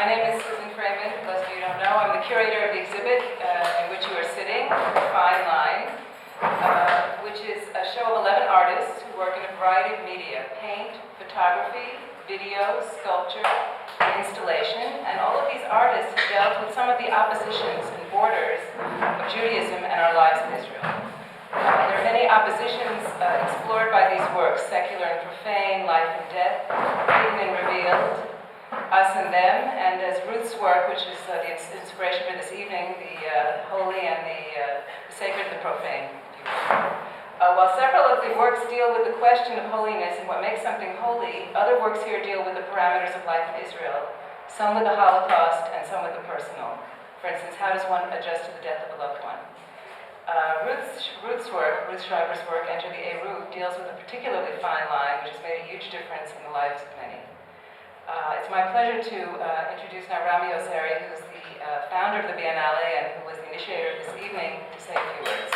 My name is Ruth Schreiber. For those of you who don't know, I'm the curator of the exhibit in which you are sitting, Fine Line, which is a show of 11 artists who work in a variety of media: paint, photography, video, sculpture, and installation. And all of these artists have dealt with some of the oppositions and borders of Judaism and our lives in Israel. There are many oppositions explored by these works: secular and profane, life and death, hidden and revealed, us and them, and as Ruth's work, which is the inspiration for this evening, the holy and the sacred and the profane. While several of the works deal with the question of holiness and what makes something holy, other works here deal with the parameters of life in Israel, some with the Holocaust and some with the personal. For instance, how does one adjust to the death of a loved one? Ruth's work, Ruth Schreiber's work, Enter the Eruv, deals with a particularly fine line which has made a huge difference in the lives of many. It's my pleasure to introduce now Rami Ozeri, who's the founder of the Biennale and who was the initiator of this evening, to say a few words.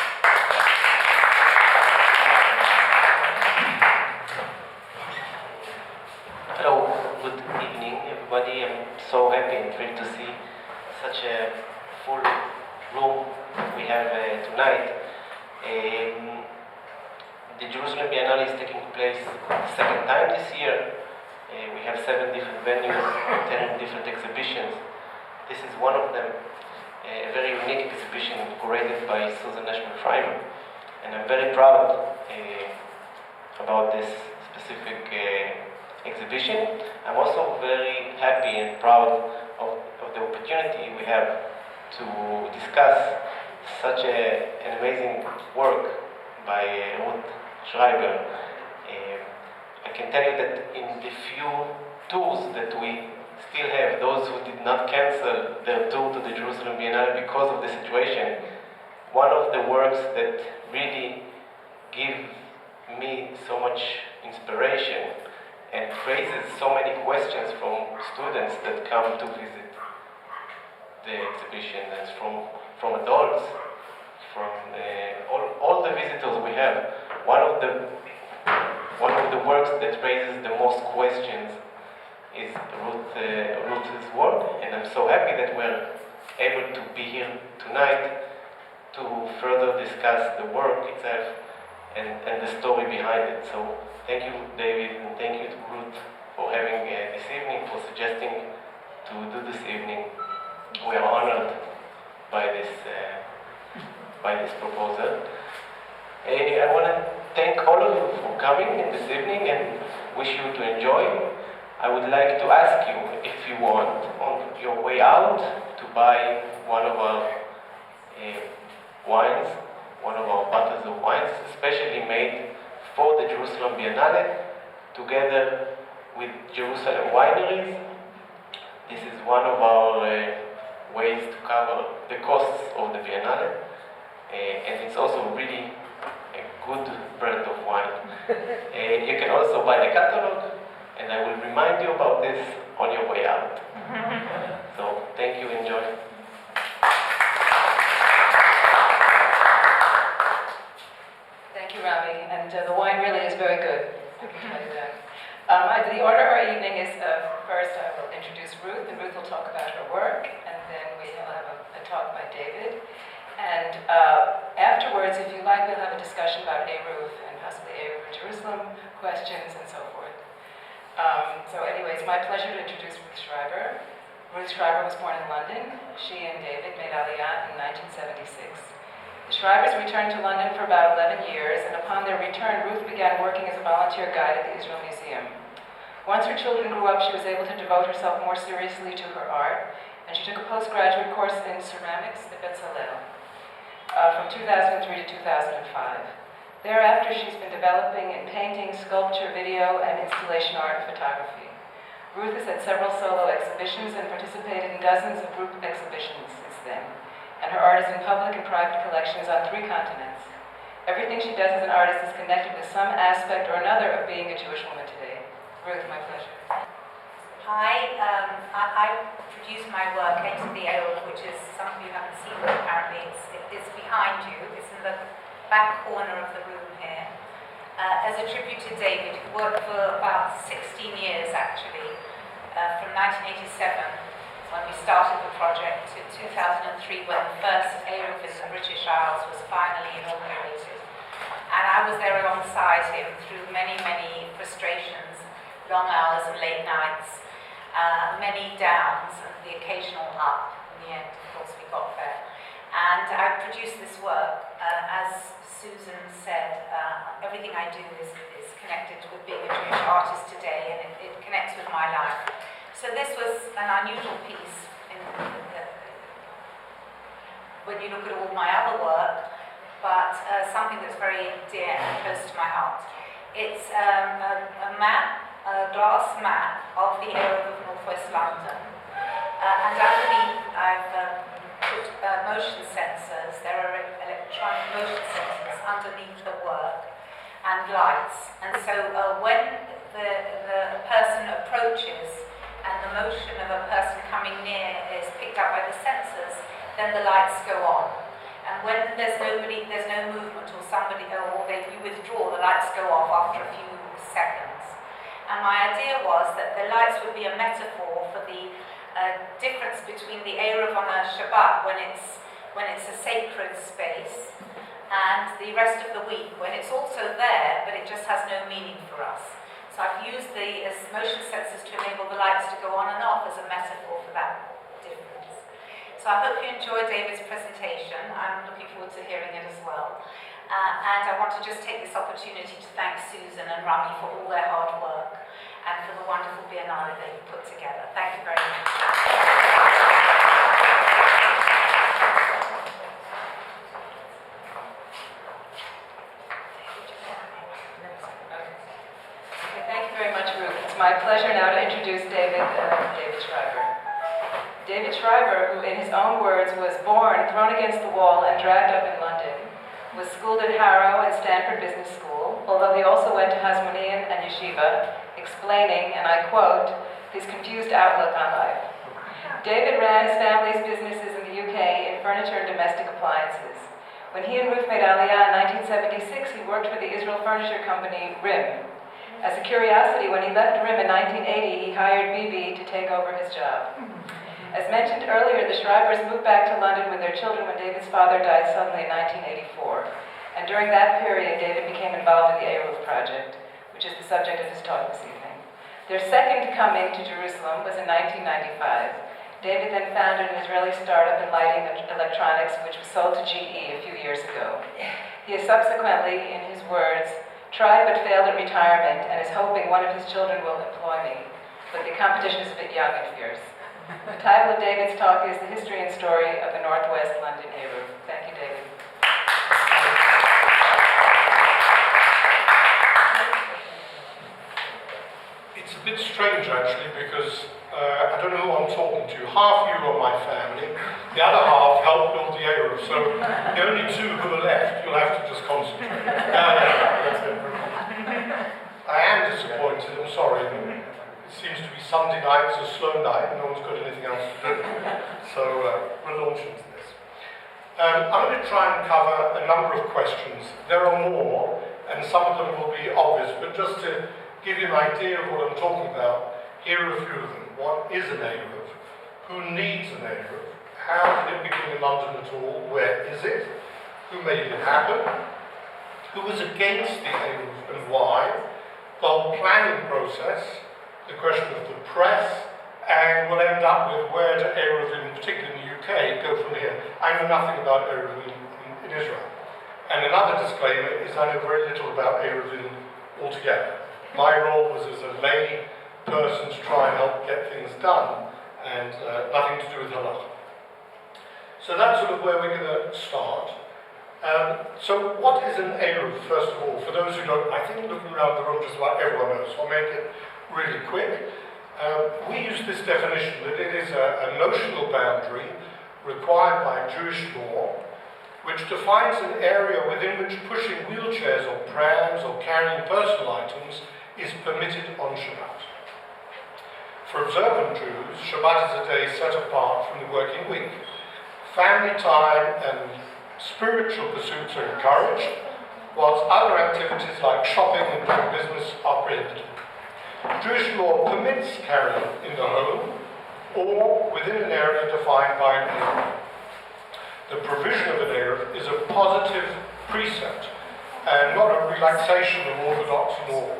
Hello, good evening everybody. I'm so happy and thrilled to see such a full room we have tonight. The Jerusalem Biennale is taking place the second time this year. We have 7 different venues, 10 different exhibitions. This is one of them, a very unique exhibition curated by Ruth Schreiber. And I'm very proud about this specific exhibition. I'm also very happy and proud of the opportunity we have to discuss such an amazing work by Ruth Schreiber. I can tell you that in the few tours that we still have, those who did not cancel their tour to the Jerusalem Biennale because of the situation, one of the works that really give me so much inspiration and raises so many questions from students that come to visit the exhibition, and from adults, from all the visitors we have. One of the works that raises the most questions is Ruth's work, and I'm so happy that we're able to be here tonight to further discuss the work itself and the story behind it. So thank you, David, and thank you to Ruth for having this evening, for suggesting to do this evening. We are honored by this proposal. I want to thank all of you for coming in this evening and wish you to enjoy. I would like to ask you, if you want, on your way out, to buy one of our wines, one of our bottles of wines, especially made for the Jerusalem Biennale, together with Jerusalem wineries. This is one of our ways to cover the costs of the Biennale, and it's also really a good brand of wine. You can also buy the catalog, and I will remind you about this on your way out. So, thank you, enjoy. Thank you, Rami, and the wine really is very good. I can tell you that. The order of our evening is, first I will introduce Ruth, and Ruth will talk about her work, and then we will have a talk by David. And afterwards, if you like, we'll have a discussion about Eruv and possibly Eruv Jerusalem questions and so forth. So anyway, it's my pleasure to introduce Ruth Schreiber. Ruth Schreiber was born in London. She and David made Aliyah in 1976. The Schreibers returned to London for about 11 years, and upon their return, Ruth began working as a volunteer guide at the Israel Museum. Once her children grew up, she was able to devote herself more seriously to her art, and she took a postgraduate course in ceramics at Bezalel from 2003 to 2005. Thereafter, she's been developing in painting, sculpture, video, and installation art and photography. Ruth has had several solo exhibitions and participated in dozens of group exhibitions since then. And her art is in public and private collections on 3 continents. Everything she does as an artist is connected with some aspect or another of being a Jewish woman today. Ruth, my pleasure. Hi, I produced my work, Enter the Eruv, which is something you haven't seen, but apparently it's behind you. It's in the back corner of the room here. As a tribute to David, who worked for about 16 years actually, from 1987 when we started the project in 2003, when the first Eruv in the British Isles was finally inaugurated. And I was there alongside him through many, many frustrations, long hours and late nights, many downs and the occasional up. In the end, of course, we got there. And I produced this work. As Susan said, everything I do is connected with being a Jewish artist today, and it connects with my life. So this was an unusual piece when you look at all my other work, but something that's very dear and close to my heart. It's a map, a glass map of the area of northwest London. And underneath I've put motion sensors. There are electronic motion sensors underneath the work and lights. And so when the person approaches and the motion of a person coming near is picked up by the sensors, then the lights go on. And when there's nobody, there's no movement or somebody, or you withdraw, the lights go off after a few seconds. And my idea was that the lights would be a metaphor for the difference between the Eruv on a Shabbat, when it's a sacred space, and the rest of the week, when it's also there, but it just has no meaning for us. So I've used the motion sensors to enable the lights to go on and off as a metaphor for that difference. So I hope you enjoyed David's presentation. I'm looking forward to hearing it as well. And I want to just take this opportunity to thank Susan and Rami for all their hard work and for the wonderful Biennale that you put together. Thank you very much. Thank you very much, Ruth. It's my pleasure now to introduce David Schreiber. David Schreiber, who in his own words was born, thrown against the wall, and dragged up in London, was schooled at Harrow and Stanford Business School, although he also went to Hasmonean and Yeshiva, explaining, and I quote, his confused outlook on life. David ran his family's businesses in the UK in furniture and domestic appliances. When he and Ruth made Aliyah in 1976, he worked for the Israel furniture company RIM. As a curiosity, when he left RIM in 1980, he hired Bibi to take over his job. As mentioned earlier, the Schreibers moved back to London with their children when David's father died suddenly in 1984. And during that period, David became involved in the Eruv project, which is the subject of his talk this evening. Their second coming to Jerusalem was in 1995. David then founded an Israeli startup in lighting and electronics, which was sold to GE a few years ago. He has subsequently, in his words, tried but failed at retirement and is hoping one of his children will employ me, but the competition is a bit young and fierce. The title of David's talk is The History and Story of the Northwest London Eruv. Thank you, David. It's a bit strange, actually, because I don't know who I'm talking to. Half you are my family, the other half helped build the Eruv, so the only two who are left, you'll have to just concentrate. I am disappointed, I'm sorry. It seems to be Sunday night, it's a slow night, and no one's got anything else to do. So we'll launch into this. I'm going to try and cover a number of questions. There are more, and some of them will be obvious, but just to give you an idea of what I'm talking about, here are a few of them. What is an Eruv? Who needs an Eruv? How did it begin in London at all? Where is it? Who made it happen? Who was against the Eruv and why? The whole planning process, the question of the press, and we'll end up with where to Eruv, in particular in the UK, go from here. I know nothing about Eruv in Israel. And another disclaimer is I know very little about Eruv altogether. My role was as a lay person to try and help get things done, and nothing to do with halakha. So that's sort of where we're going to start. So what is an Eruv, first of all? For those who don't, I think looking around the room just about everyone knows, so I'll make it really quick. We use this definition that it is a notional boundary required by Jewish law, which defines an area within which pushing wheelchairs or prams or carrying personal items is permitted on Shabbat. For observant Jews, Shabbat is a day set apart from the working week. Family time and spiritual pursuits are encouraged, whilst other activities like shopping and doing business are prohibited. Jewish law permits carrying in the home, or within an area defined by an Eruv. The provision of an Eruv is a positive precept and not a relaxation of orthodox norm.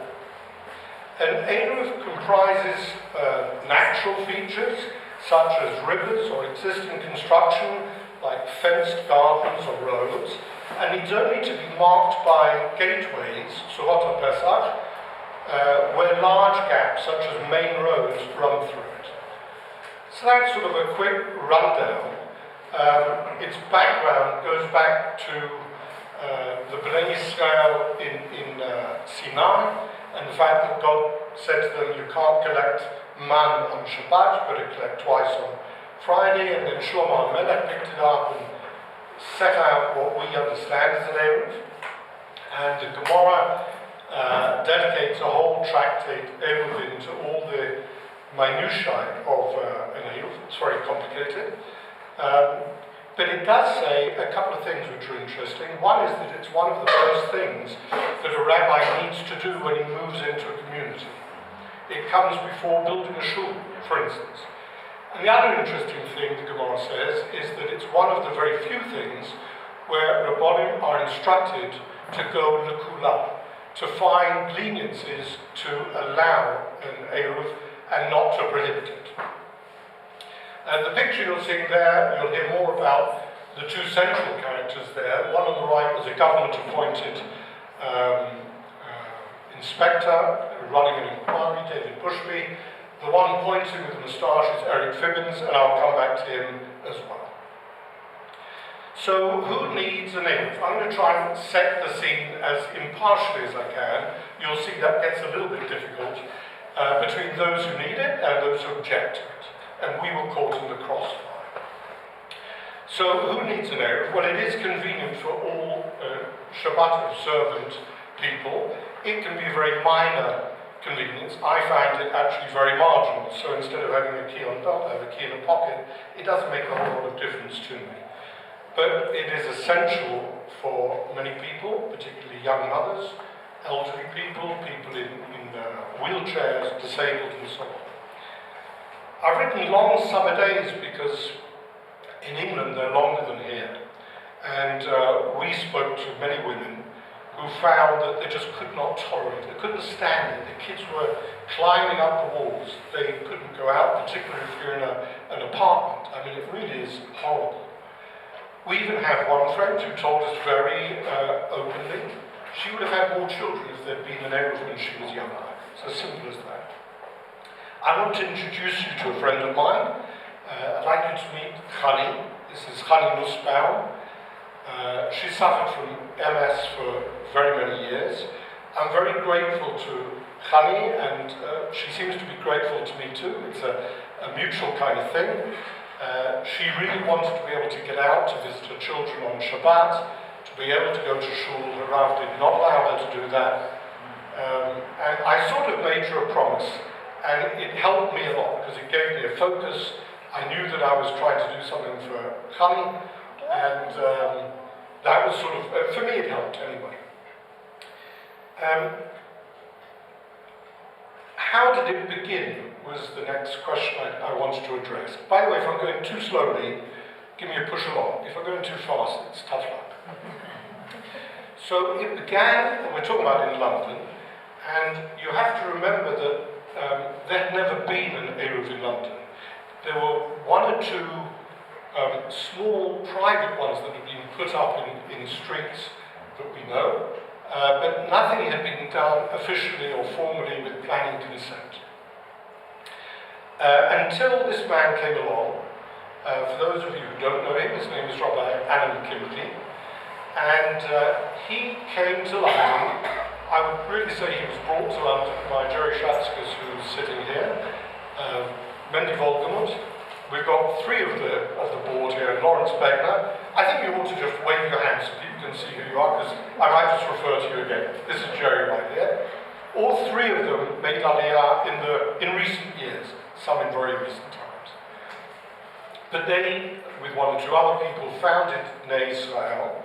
An Eruv comprises natural features such as rivers or existing construction like fenced gardens or roads, and needs only to be marked by gateways, Surot Pesach, where large gaps such as main roads run through it. So that's sort of a quick rundown. Its background goes back to the Bnei Israel in Sinai, and the fact that God said to them, you can't collect man on Shabbat, but collect twice on Friday, and then Shlomo HaMelech picked it up and set out what we understand as an Eruv. And the Gemara dedicates a whole tractate, Eruv, into all the minutiae of an Eruv. It's very complicated. But it does say a couple of things which are interesting. One is that it's one of the first things that a rabbi needs to do when he moves into a community. It comes before building a shul, for instance. And the other interesting thing the Gemara says is that it's one of the very few things where Rabbanim are instructed to go l'kula, to find leniencies to allow an Eruv and not to prohibit it. The picture you're seeing there, you'll hear more about the two central characters there. One on the right was a government-appointed inspector running an inquiry, David Bushby. The one pointing with the moustache is Eric Fibbins, and I'll come back to him as well. So, who needs an Eruv? I'm going to try and set the scene as impartially as I can. You'll see that gets a little bit difficult between those who need it and those who object to it. And we were caught in the crossfire. So, who needs an Eruv? Well, it is convenient for all Shabbat observant people. It can be a very minor convenience. I found it actually very marginal. So, instead of having a key on belt, I have a key in a pocket. It doesn't make a whole lot of difference to me. But it is essential for many people, particularly young mothers, elderly people, people in wheelchairs, disabled, and so on. I've written long summer days because in England they're longer than here. And we spoke to many women who found that they just could not tolerate it. They couldn't stand it. The kids were climbing up the walls. They couldn't go out, particularly if you're in an apartment. I mean, it really is horrible. We even have one friend who told us very openly she would have had more children if there'd been an Eruv when she was younger. It's as simple as that. I want to introduce you to a friend of mine. I'd like you to meet Chani. This is Chani Nussbaum. She suffered from MS for very many years. I'm very grateful to Chani, and she seems to be grateful to me too. It's a mutual kind of thing. She really wanted to be able to get out to visit her children on Shabbat, to be able to go to shul. Her Rav did not allow her to do that. And I sort of made her a promise. And it helped me a lot because it gave me a focus. I knew that I was trying to do something for Chani, and that was sort of, for me it helped anyway. How did it begin was the next question I wanted to address. By the way, if I'm going too slowly, give me a push along. If I'm going too fast, it's tough luck. So it began, and we're talking about in London, and you have to remember that there had never been an Eruv in London. There were one or two small private ones that had been put up in streets that we know, but nothing had been done officially or formally with planning consent. Until this man came along. For those of you who don't know him, his name is Rabbi Alan Kimberley, and he came to London. I would really say he was brought to London by Jerry Schatzkes, who's sitting here, Mendy Volgamut. We've got three of the board here, and Lawrence Begner. I think you ought to just wave your hands so people can see who you are, because I might just refer to you again. This is Jerry right here. All three of them made Aliyah in recent years, some in very recent times. But they, with one or two other people, founded Bnei Israel.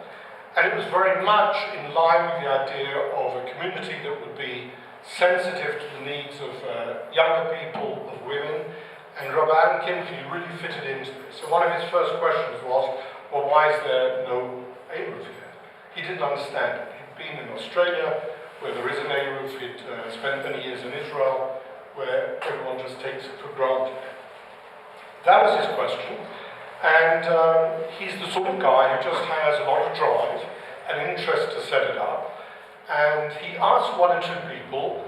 And it was very much in line with the idea of a community that would be sensitive to the needs of younger people, of women, And Rabbi Alan Kimchi really fitted into this. So one of his first questions was, well, why is there no Eruv here? He didn't understand it. He'd been in Australia, where there is an Eruv. He'd spent many years in Israel, where everyone just takes it for granted. That was his question. And he's the sort of guy who just has a lot of drive and an interest to set it up. And he asked one or two people,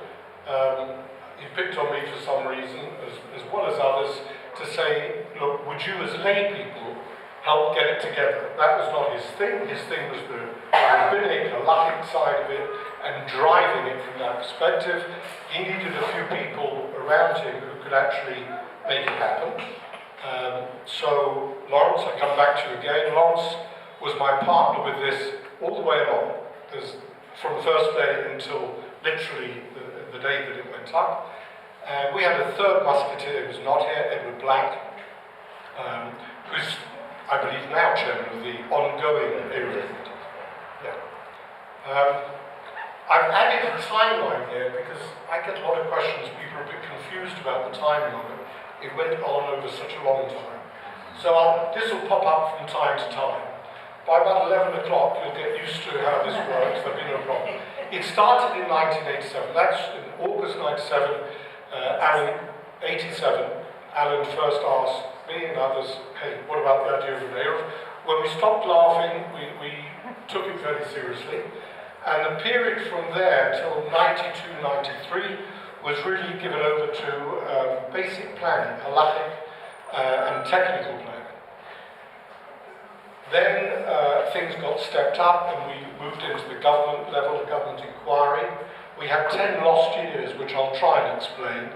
he picked on me for some reason, as well as others, to say, look, would you as lay people help get it together? That was not his thing. His thing was the rabbinic, halachic side of it, and driving it from that perspective. He needed a few people around him who could actually make it happen. So Lawrence, I come back to you again. Lawrence was my partner with this all the way along. From the first day until literally the day that it went up. We had a third musketeer who was not here, Edward Black, who's, I believe, now chairman of the ongoing Eruv. Yeah. I've added a timeline here because I get a lot of questions. People are a bit confused about the timing of it. It went on over such a long time. So this will pop up from time to time. By about 11 o'clock, you'll get used to how this works. There'll be no problem. It started in 1987. That's in August 97. Alan first asked me and others, hey, what about the idea of an Eruv? When we stopped laughing, we took it very seriously. And the period from there till 92, 93 was really given over to basic planning, halachic and technical planning. Then things got stepped up and we moved into the government level, the government inquiry. We had 10 lost years, which I'll try and explain.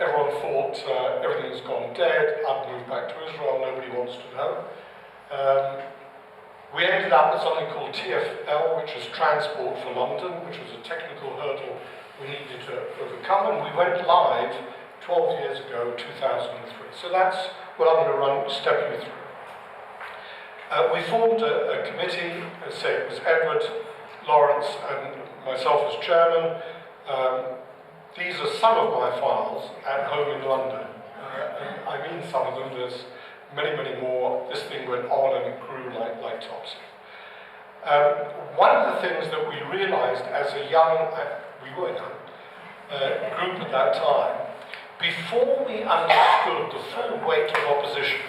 Everyone thought everything's gone dead, I've moved back to Israel, nobody wants to know. We ended up with something called TFL, which is Transport for London, which was a technical hurdle we needed to overcome, and we went live 12 years ago, 2003. So that's what I'm going to step you through. We formed a committee, as I say, it was Edward, Lawrence, and myself as chairman. These are some of my files at home in London. And I mean some of them, there's many, many more. This thing went on and it grew like topsy. One of the things that we realized as a young, we were young, group at that time, before we understood the full weight of opposition,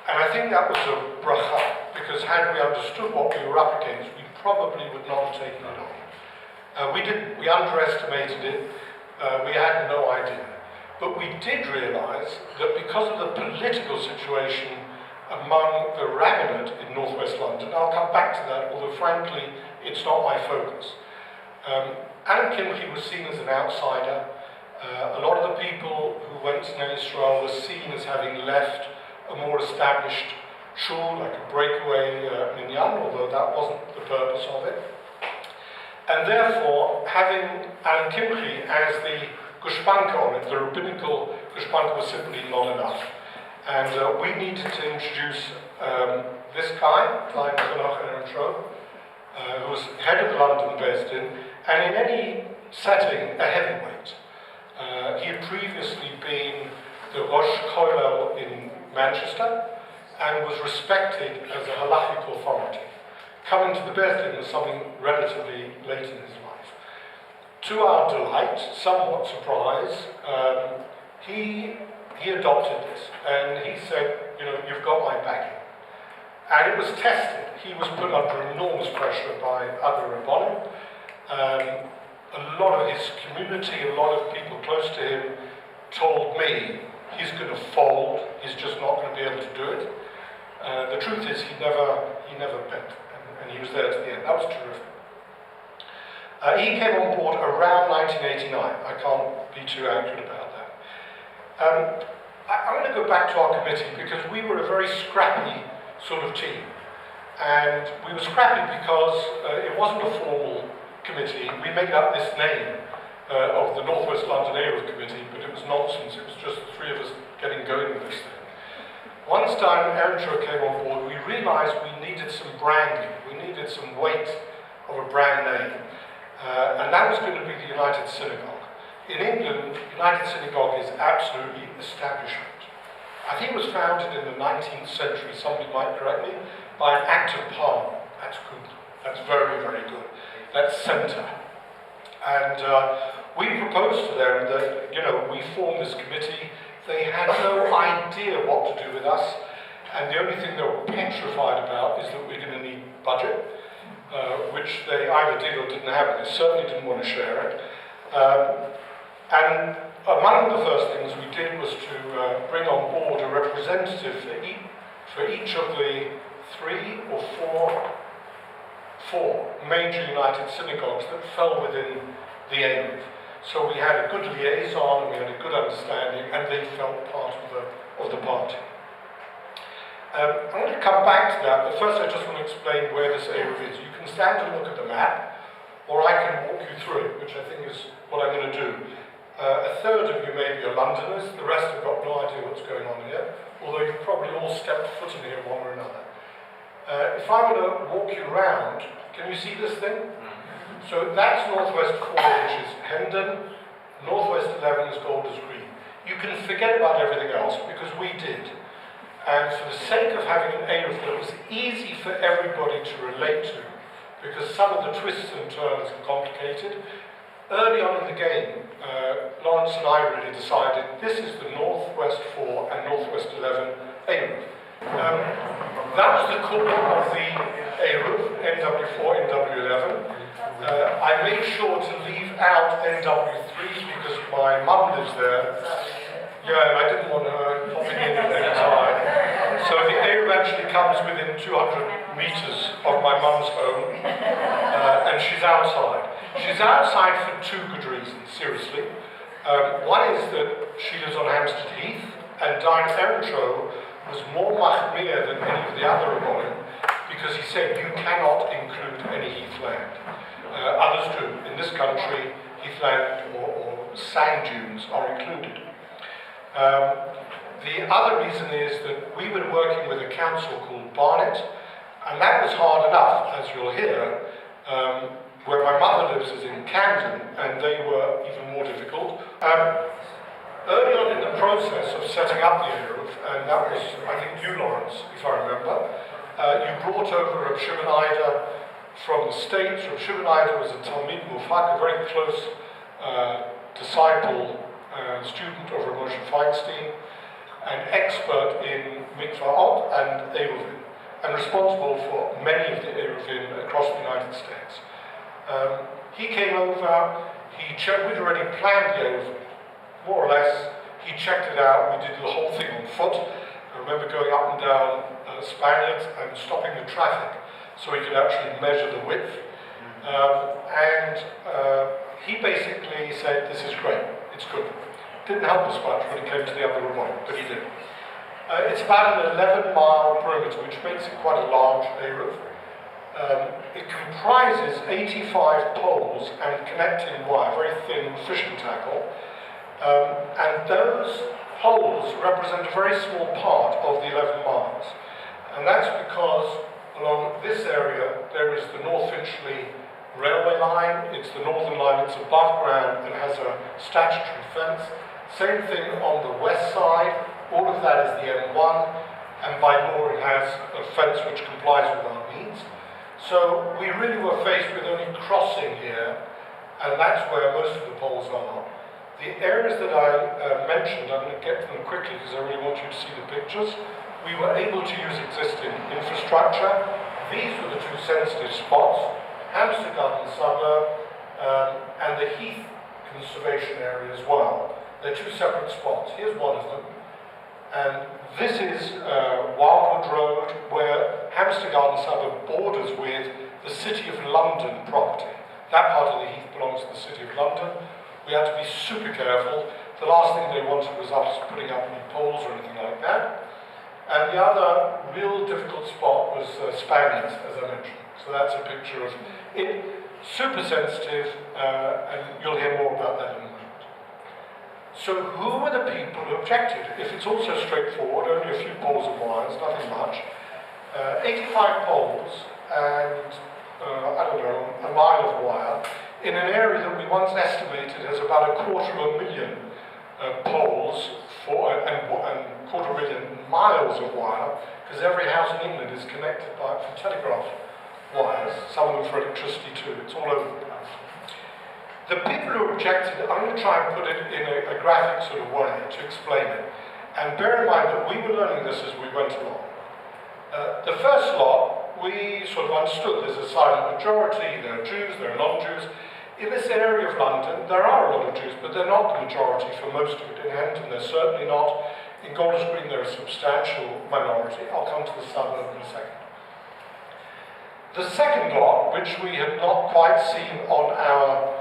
and I think that was a bracha, because had we understood what we were up against, we probably would not have taken it on. We didn't, we underestimated it, we had no idea. But we did realize that because of the political situation among the rabbinate in northwest London, I'll come back to that, although frankly, it's not my focus. Alan Kimchi was seen as an outsider. A lot of the people who went to Israel were seen as having left a more established shul, like a breakaway minyan, although that wasn't the purpose of it. And therefore, having Alan Kimchi as the gushpanka on it, the rabbinical gushpanka was simply not enough. And we needed to introduce this guy, who was head of the London Beis Din, and in any setting, a heavyweight. He had previously been the Rosh Kollel in Manchester and was respected as a halachic authority. Coming to the Beis Din was something relatively late in his life. To our delight, somewhat surprise, he adopted this and he said, you know, you've got my backing. And it was tested. He was put under enormous pressure by other rabbanim. A lot of his community, a lot of people close to him told me he's going to fold, he's just not going to be able to do it. The truth is he never bent, and he was there to the end. That was terrific. He came on board around 1989. I can't be too accurate about that. I'm going to go back to our committee because we were a very scrappy sort of team. And we were scrappy because it wasn't a formal committee. We made up this name of the Northwest London Eruv Committee, but it was nonsense. It was just the three of us getting going with this thing. Once time Eruv came on board, we realized we needed some branding. We needed some weight of a brand name. And that was going to be the United Synagogue. in England, United Synagogue is absolutely establishment. I think it was founded in the 19th century, somebody might correct me, by an Act of Parliament. That's good. That's very, very good. That's centre. And we proposed to them that, we formed this committee. They had no idea what to do with us, and the only thing they were petrified about is that we're going to need budget, which they either did or didn't have. They certainly didn't want to share it. And among the first things we did was to bring on board a representative for each of the four major United Synagogues that fell within the Eruv. So we had a good liaison, we had a good understanding, and they felt part of the party. I'm going to come back to that, but first I just want to explain where this Eruv is. You can stand and look at the map, or I can walk you through it, which I think is what I'm going to do. A third of you maybe are Londoners, the rest have got no idea what's going on here, although you've probably all stepped foot in here one way or another. If I were to walk you around, can you see this thing? So that's Northwest Corner, which is Hendon. Northwest 11 is Golders Green. You can forget about everything else, because we did. And for the sake of having an Eruv that was easy for everybody to relate to, because some of the twists and turns are complicated, early on in the game, Lawrence and I really decided this is the Northwest 4 and Northwest 11 Eruv. That was the core of the Eruv, NW4, NW11. I made sure to leave out NW3 because my mum lives there. Yeah, and I didn't want her popping in at any time. So the Eruv actually comes within 200 metres of my mum's home, and she's outside. She's outside for two good reasons, seriously. One is that she lives on Hampstead Heath, and Diane Erentrow was more machmir than any of the other Rabbonim, because he said you cannot include any heathland. Others do. In this country, heathland or sand dunes are included. The other reason is that we were working with a council called Barnet, and that was hard enough, as you'll hear. Where my mother lives is in Camden, and they were even more difficult. Early on in the process of setting up the Eruv, and that was, I think, you, Lawrence, if I remember, you brought over Rav Shimon Ida from the States. Rav Shimon Ida was a Talmid Mufak, a very close disciple, student of Rav Moshe Feinstein, an expert in Mikvaot and Eruvin, and responsible for many of the Eruvin across the United States. He came over, we'd already planned the Eruv, more or less. He checked it out, we did the whole thing on foot. I remember going up and down Spaniards and stopping the traffic so he could actually measure the width. He basically said, this is great, it's good. Didn't help us much when it came to the other Rabbonim, but he did. It's about an 11-mile perimeter, which makes it quite a large Eruv. It comprises 85 poles and connecting wire, very thin fishing tackle. And those poles represent a very small part of the 11 miles. And that's because along this area there is the North Finchley railway line. It's the northern line, it's above ground and has a statutory fence. Same thing on the west side, all of that is the M1, and by law it has a fence which complies with our needs. So we really were faced with only crossing here, and that's where most of the poles are. The areas that I mentioned, I'm going to get them quickly because I really want you to see the pictures. We were able to use existing infrastructure. These were the two sensitive spots, Hampstead Garden Suburb and the Heath Conservation Area as well. They're two separate spots. Here's one of them. And this is Wildwood Road, where Hampstead Garden Suburb borders with the City of London property. That part of the Heath belongs to the City of London. We had to be super careful. The last thing they wanted was us putting up any poles or anything like that. And the other real difficult spot was Spaniards, as I mentioned. So that's a picture of it. Super sensitive, and you'll hear more about that in a moment. So who were the people who objected? If it's also straightforward, only a few poles and wires, nothing much. 85 poles and, I don't know, a mile of wire. in an area that we once estimated as about 250,000 poles and 250,000 miles of wire, because every house in England is connected for telegraph wires, some of them for electricity too, it's all over the place. The people who objected, I'm going to try and put it in a graphic sort of way to explain it. And bear in mind that we were learning this as we went along. The first lot, we sort of understood there's a silent majority, there are Jews, there are non-Jews. In this area of London, there are a lot of Jews, but they're not the majority for most of it. In Hampton, they're certainly not. In Golders Green, they're a substantial minority. I'll come to the suburb in a second. The second lot, which we had not quite seen on our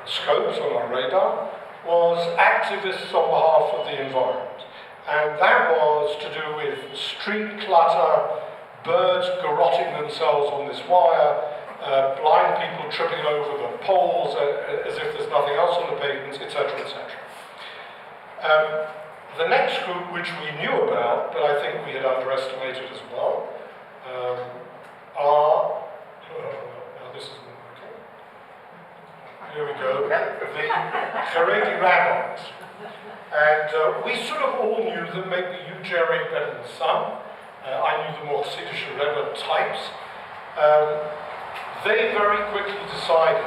scopes, on our radar, was activists on behalf of the environment. And that was to do with street clutter, birds garrotting themselves on this wire, blind people tripping over the poles as if there's nothing else on the pavements, etc., etc. The next group, which we knew about, but I think we had underestimated as well, are, now this isn't working, here we go, the Haredi rabbis. And we sort of all knew that maybe you generate better than some. I knew the more Chassidish Rebbe types. They very quickly decided,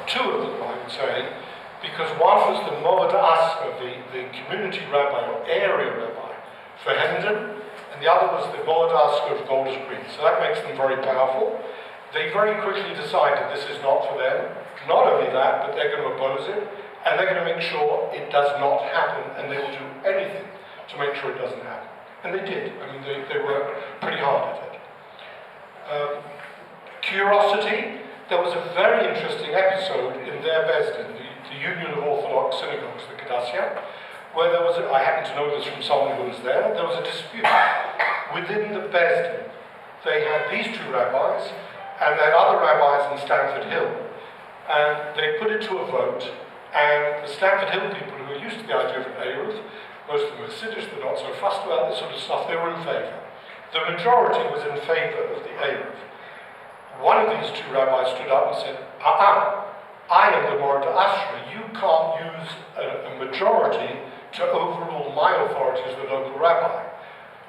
two of them I would say, because one was the Moed Asker, the community rabbi or area rabbi for Hendon, and the other was the Moed Asker of Golders Green. So that makes them very powerful. They very quickly decided this is not for them. Not only that, but they're going to oppose it, and they're going to make sure it does not happen, and they will do anything to make sure it doesn't happen. And they did. I mean, they worked pretty hard at it. Curiosity, there was a very interesting episode in their Besdin, the Union of Orthodox Synagogues, the Kadassia, where there was, I happen to know this from someone who was there was a dispute within the Besdin. They had these two rabbis, and they had other rabbis in Stamford Hill, and they put it to a vote, and the Stamford Hill people who are used to the idea of an Eruv, most of them are Chassidish, they're not so fussed about this sort of stuff, they were in favour. The majority was in favour of the Eruv. One of these two rabbis stood up and said, I am the Moed Asher, you can't use a majority to overrule my authority as the local rabbi.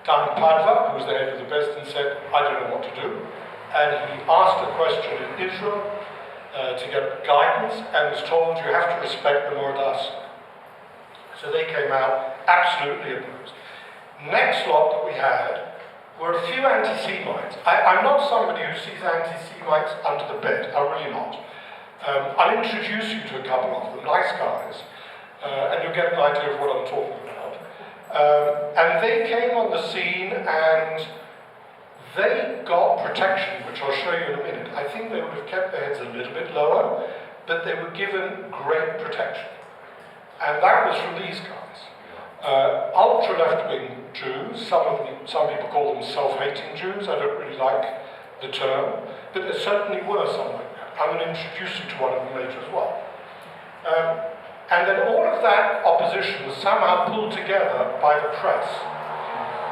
Dan Padva, who was the head of the Besdin, said, I don't know what to do. And he asked a question in Israel to get guidance and was told you have to respect the Moed Asher. So they came out absolutely opposed. Next lot that we had were a few anti-Semites. I'm not somebody who sees anti-Semites under the bed, I'm really not. I'll introduce you to a couple of them, nice guys, and you'll get an idea of what I'm talking about. And they came on the scene and they got protection, which I'll show you in a minute. I think they would have kept their heads a little bit lower, but they were given great protection. And that was from these guys. Ultra left-wing Jews, some people call them self-hating Jews, I don't really like the term, but there certainly were some like that. I'm going to introduce you to one of them later as well. And then all of that opposition was somehow pulled together by the press.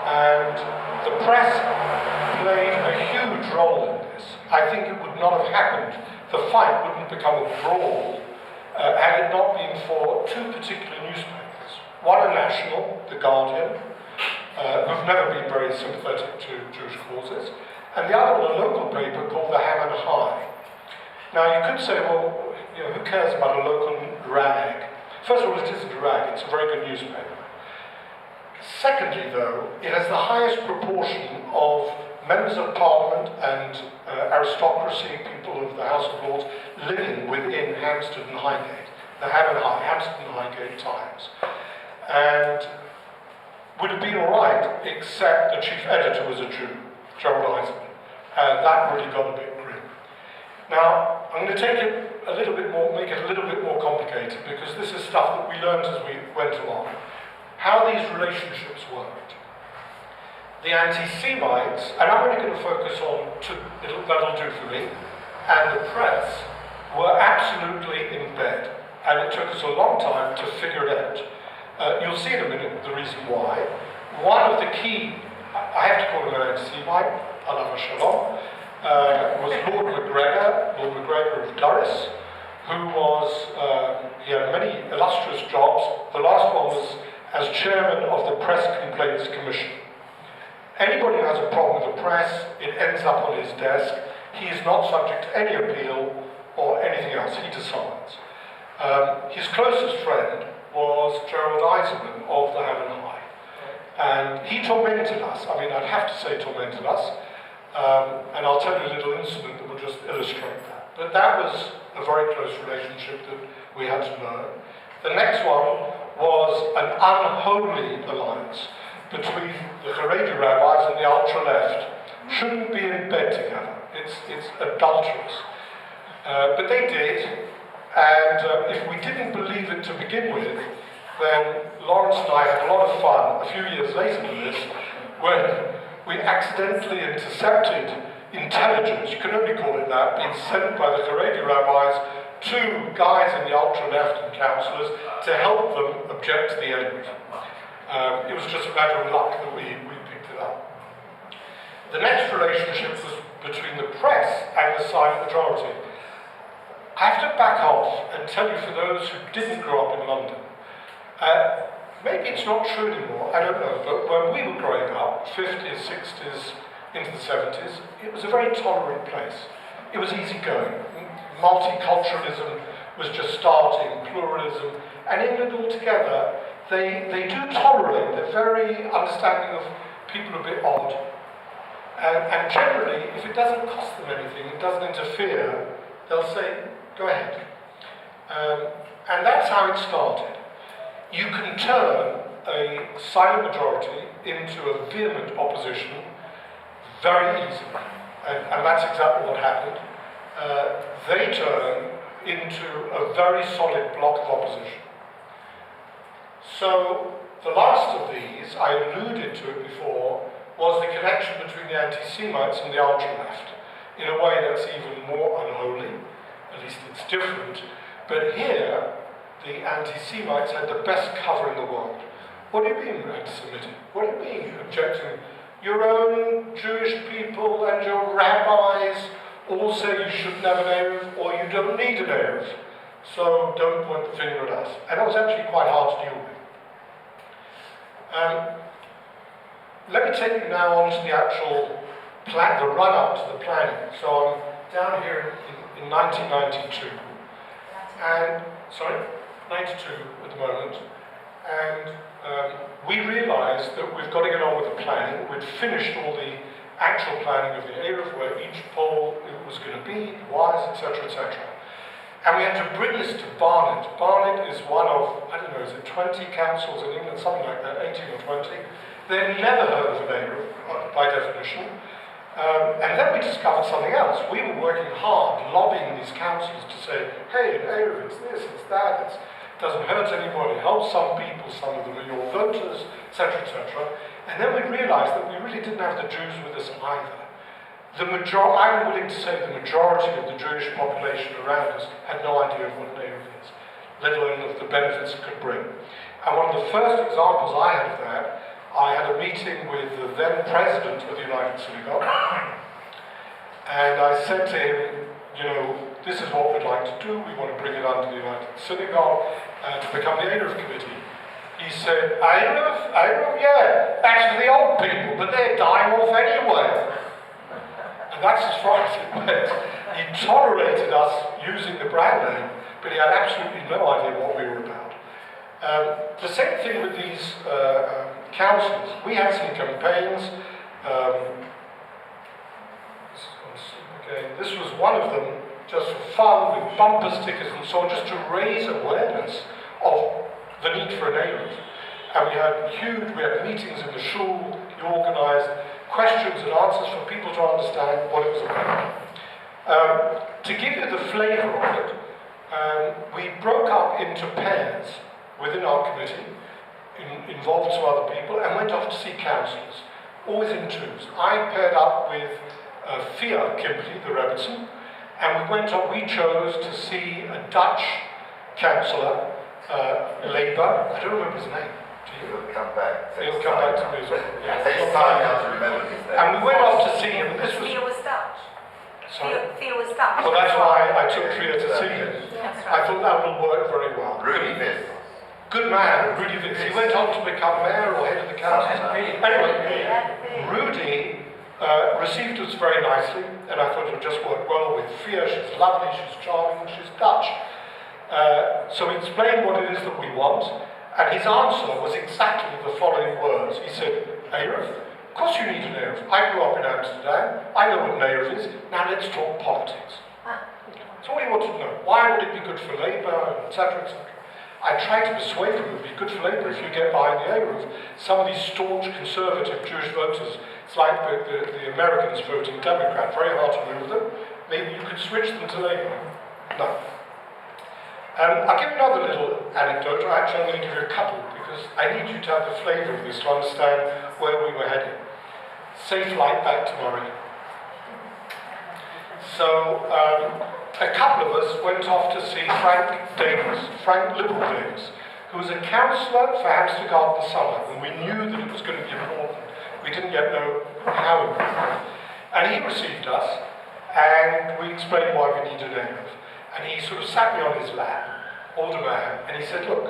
And the press played a huge role in this. I think it would not have happened, the fight wouldn't become a brawl had it not been for two particular newspapers. One a national, The Guardian, who've never been very sympathetic to Jewish causes, and the other one a local paper called the Ham and High. Now you could say, well, you know, who cares about a local rag? First of all, it isn't a rag, it's a very good newspaper. Secondly, though, it has the highest proportion of members of Parliament and aristocracy, people of the House of Lords, living within Hampstead and Highgate, the Ham and High, Hampstead and Highgate Times. And would have been all right, except the chief editor was a Jew, Gerald Eisenman, and that really got a bit grim. Now, I'm going to take it a little bit more, make it a little bit more complicated, because this is stuff that we learned as we went along. How these relationships worked. The anti-Semites, and I'm only going to focus on two, that'll do for me, and the press were absolutely in bed, and it took us a long time to figure it out. You'll see in a minute the reason why. One of the key, I have to call him an anti-Semite, Alav Shalom, was Lord MacGregor of Durris, who was, he had many illustrious jobs. The last one was as chairman of the Press Complaints Commission. Anybody who has a problem with the press, it ends up on his desk. He is not subject to any appeal or anything else. He decides. His closest friend was Gerald Eisenman of the Hell and High. And he tormented us. I mean, I'd have to say tormented us. And I'll tell you a little incident that will just illustrate that. But that was a very close relationship that we had to learn. The next one was an unholy alliance between the Haredi rabbis and the ultra-left. Shouldn't be in bed together. It's adulterous. But they did, and if we didn't believe it to begin with, then Lawrence and I had a lot of fun a few years later than this, when we accidentally intercepted intelligence, you can only call it that, being sent by the Haredi rabbis to guys in the ultra-left and councillors to help them object to the Eruv. It was just a matter of luck that we picked it up. The next relationship was between the press and the silent majority. I have to back off and tell you, for those who didn't grow up in London, maybe it's not true anymore, I don't know, but when we were growing up, 50s, 60s, into the 70s, it was a very tolerant place. It was easygoing. Multiculturalism was just starting, pluralism, and England altogether, they do tolerate, they're very understanding of people a bit odd. And generally, if it doesn't cost them anything, it doesn't interfere, they'll say, go ahead. And that's how it started. You can turn a silent majority into a vehement opposition very easily. And that's exactly what happened. They turn into a very solid block of opposition. So the last of these, I alluded to it before, was the connection between the anti-Semites and the ultra-left. In a way that's even more unholy, at least it's different. But here, the anti-Semites had the best cover in the world. What do you mean anti-Semitic? What do you mean objecting? Your own Jewish people and your rabbis all say you shouldn't have an Eruv or you don't need an Eruv. So don't point the finger at us. And that was actually quite hard to deal with. Let me take you now on to the actual plan, the run-up to the planning. So I'm down here in 1992. And, sorry? 92 at the moment, and we realised that we've got to get on with the planning. We'd finished all the actual planning of the Eruv, where each pole was going to be, wires, etc., etc. And we had to bring this to Barnet. Barnet is one of, I don't know, is it 20 councils in England, something like that, 18 or 20. They'd never heard of an Eruv, by definition. And then we discovered something else. We were working hard, lobbying these councils to say, hey, an Eruv, it's this, it's that, it doesn't hurt anybody, helps some people, some of them are your voters, etc., etc. And then we realised that we really didn't have the Jews with us either. I'm willing to say the majority of the Jewish population around us had no idea of what an Eruv is, let alone of the benefits it could bring. And one of the first examples I had of that, I had a meeting with the then president of the United Synagogue, and I said to him, you know, this is what we'd like to do, we want to bring it under the United Synagogue to become the Eruv committee. He said, Eruv, yeah, that's for the old people, but they're dying off anyway. And that's as far as it went. He tolerated us using the brand name, but he had absolutely no idea what we were about. The same thing with these councils. We had some campaigns. This was one of them, just for fun, with bumper stickers and so on, just to raise awareness of the need for an Eruv. And we had meetings in the shul, we organised questions and answers for people to understand what it was about. To give you the flavour of it, we broke up into pairs within our committee, involved some other people, and went off to see councillors, always in twos. I paired up with Fia Kimberley, the Rebbetzin, and we chose to see a Dutch councillor, Labour. I don't remember his name. He'll come back. He'll come back to me as well. It takes time now to remember his name. And we went off to see him. This was Fia was Dutch. Sorry? Theo was Dutch. Well, that's why I took Theo to see him. That's I right. thought that will work very well. Rudy Viss. Good man, Rudy Viss. He went on to become mayor or head of the council. Anyway, Rudy received us very nicely, and I thought it would just work well with Fia. She's lovely, she's charming, she's Dutch. So he explained what it is that we want, and his answer was exactly the following words. He said, Eruv, of course you need an Eruv. I grew up in Amsterdam, I know what an Eruv is, now let's talk politics. So what he wanted to know, why would it be good for Labour, etc., etc. I tried to persuade him it would be good for Labour if you get behind the Eruv. Some of these staunch conservative Jewish voters, it's like the Americans voting Democrat, very hard to move them. Maybe you could switch them to Labour. No. I'll give you another little anecdote, or actually I'm going to give you a couple, because I need you to have the flavour of this to understand where we were heading. Safe flight back tomorrow. So, a couple of us went off to see Frank Liberal Davis, who was a councillor for Hampstead Garden Summer, and we knew that it was going to be important. We didn't yet know how important. And he received us, and we explained why we needed an Eruv. And he sort of sat me on his lap, older man, and he said, look,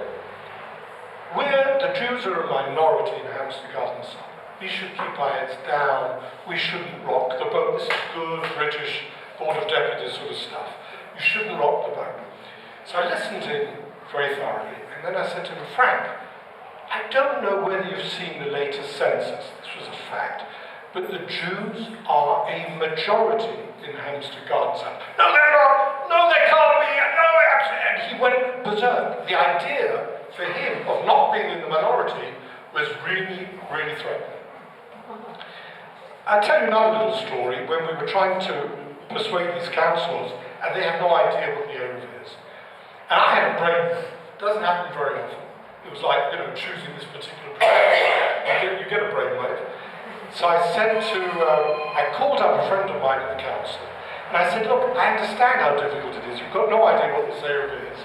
the Jews are a minority in Hampstead Garden Summer. We should keep our heads down. We shouldn't rock the boat. This is good British Board of Deputies sort of stuff. You shouldn't rock the boat. So I listened in very thoroughly, and then I said to him, Frank, I don't know whether you've seen the latest census. This was a fact. But the Jews are a majority in Hampstead Garden Summer. No, they're not. No, they can't be. No, absolutely. And he went berserk. The idea for him of not being in the minority was really, really threatening. I'll tell you another little story when we were trying to persuade these councillors and they had no idea what the Eruv is. And I had a brainwave. It doesn't happen very often. It was like, choosing this particular brainwave. You get a brainwave. So I said I called up a friend of mine at the council and I said, look, I understand how difficult it is. You've got no idea what this Eruv is.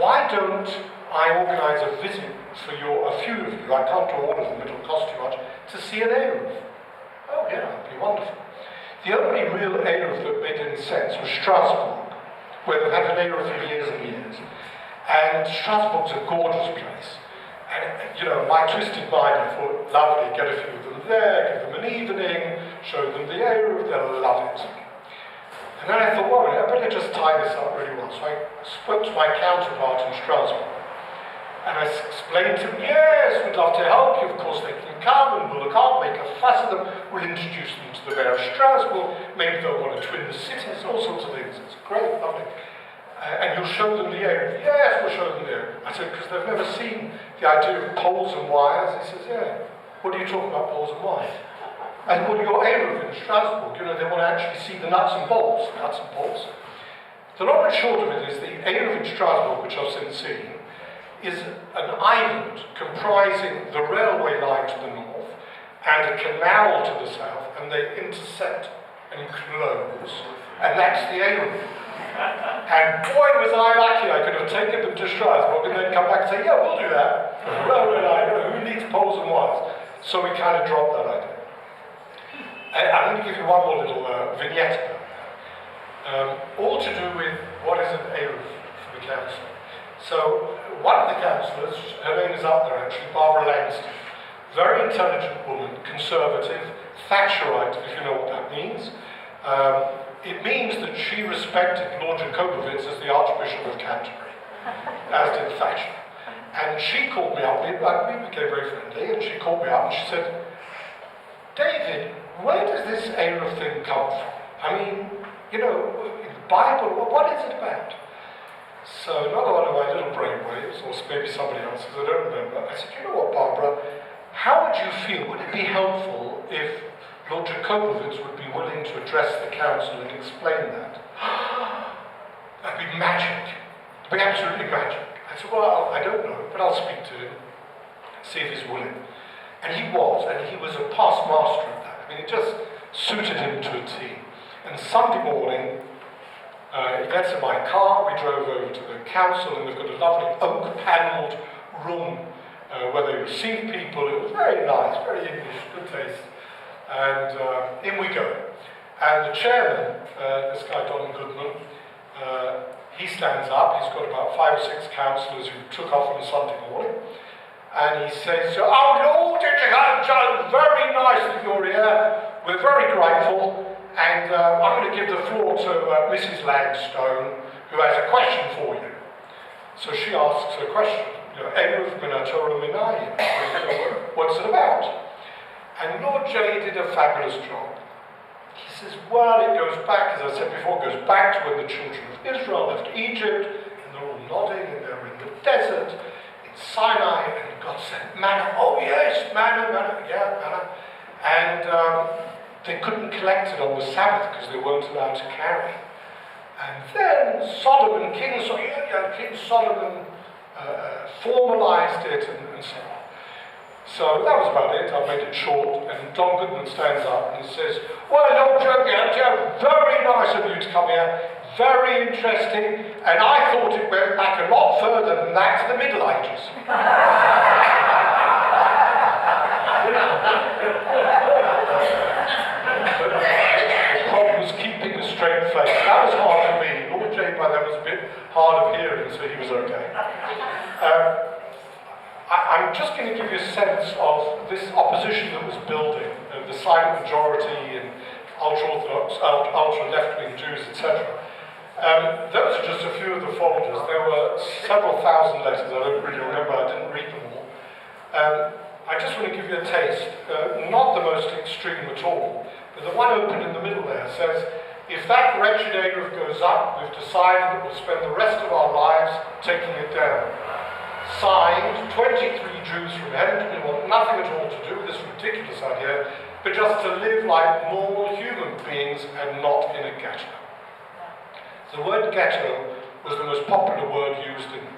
Why don't I organise a visit for a few of you, I can't do all of them, it'll cost you much, to see an Eruv. Oh yeah, that'd be wonderful. The only real Eruv that made any sense was Strasbourg, where they've had an Eruv for years and years. And Strasbourg's a gorgeous place. And, my twisted mind, I thought, lovely, get a few of them there, give them an evening, show them the Eruv, they'll love it. And then I thought, well, I better just tie this up really well. So I spoke to my counterpart in Strasbourg. And I explained to them, yes, we'd love to help you, of course they can come and we'll look up, make a fuss of them, we'll introduce them to the mayor of Strasbourg, maybe they'll want to twin the cities, all sorts of things. It's great, lovely. And you'll show them the Eruv. Yes, we'll show them the Eruv. I said, because they've never seen the idea of poles and wires. He says, yeah, what are you talking about, poles and wires? And well, your Eruv in Strasbourg, they want to actually see the nuts and bolts. The long and short of it is the Eruv in Strasbourg, which I've since seen, is an island comprising the railway line to the north and a canal to the south, and they intersect and close, and that's the Eruv. And boy, was I lucky, I could have taken them to Strasbourg and then come back and say, yeah, we'll do that. Railway line, who needs poles and wires? So we kind of dropped that idea. I'm going to give you one more little vignette about that. All to do with what is an Eruv for the council. So, one of the councillors, her name is up there actually, Barbara Langston, very intelligent woman, conservative, Thatcherite, if you know what that means. It means that she respected Lord Jacobowitz as the Archbishop of Canterbury, as did Thatcher. And she called me up, we became very friendly, and she called me up and she said, David, where does this Eruv thing come from? I mean, in the Bible, what is it about? So another one of my little brainwaves, or maybe somebody else's, I don't remember, I said, you know what, Barbara, how would you feel? Would it be helpful if Lord Jacobowitz would be willing to address the council and explain that? That'd be magic. It'd be absolutely magic. I said, well, I don't know, but I'll speak to him, see if he's willing. And he was a past master of that. I mean, it just suited him to a T. And Sunday morning, he gets in my car, we drove over to the council, and they've got a lovely oak-panelled room where they receive people. It was very nice, very English, good taste. And in we go. And the chairman, this guy Don Goodman, he stands up. He's got about 5 or 6 councillors who took off on a Sunday morning. And he says, "Oh Lord, Joe, very nice that you're here. We're very grateful. And I'm going to give the floor to Mrs. Langstone, who has a question for you." So she asks a question. Eruv Biennale, what's it about? And Lord J did a fabulous job. He says, well, it goes back, as I said before, it goes back to when the children of Israel left Egypt, and they're all nodding, and they're in the desert, in Sinai, and God sent manna. Oh yes, manna, yeah, manna. And they couldn't collect it on the Sabbath because they weren't allowed to carry. And then Solomon, King Solomon formalized it and so on. So that was about it. I made it short. And Don Goodman stands up and he says, "Well, Lord Joe, very nice of you to come here. Very interesting. And I thought it went back a lot further than that to the Middle Ages." The problem was keeping a straight face. That was hard for me. Lord J by then was a bit hard of hearing, so he was okay. I'm just going to give you a sense of this opposition that was building, the silent majority and ultra-Orthodox, ultra-left-wing Jews, etc. Those are just a few of the folders. There were several thousand letters. I don't really remember. I didn't read them all. I just want to give you a taste, not the most extreme at all, but the one open in the middle there says, "If that wretched Eruv goes up, we've decided that we'll spend the rest of our lives taking it down. Signed, 23 Jews from Hendon who want nothing at all to do with this ridiculous idea, but just to live like normal human beings and not in a ghetto." The word ghetto was the most popular word used in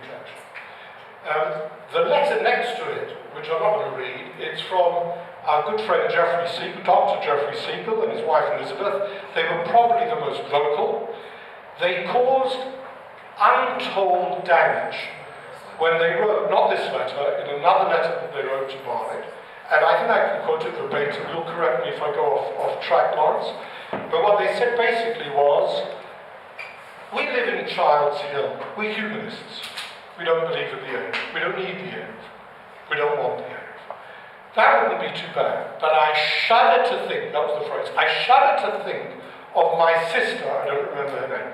church. The letter next to it, which I'm not going to read, it's from our good friend Jeffrey Siegel, Dr. Jeffrey Siegel and his wife Elizabeth. They were probably the most vocal. They caused untold damage when they wrote, not this letter, in another letter that they wrote to Barnett, and I think I can quote it verbatim. You'll correct me if I go off track, Lawrence. But what they said basically was, we live in Child's Hill. We're humanists. We don't believe in the Eruv. We don't need the Eruv. We don't want the Eruv. That wouldn't be too bad. But I shudder to think, that was the phrase, I shudder to think of my sister, I don't remember her name,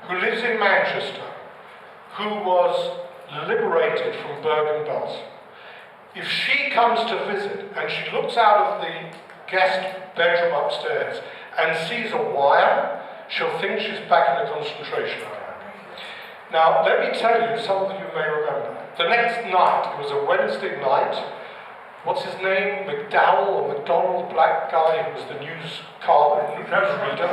who lives in Manchester, who was liberated from Bergen-Belsen. If she comes to visit and she looks out of the guest bedroom upstairs and sees a wire, she'll think she's back in a concentration camp. Now, let me tell you, some of you may remember, the next night, it was a Wednesday night, what's his name, McDowell or McDonald, black guy who was the news reader,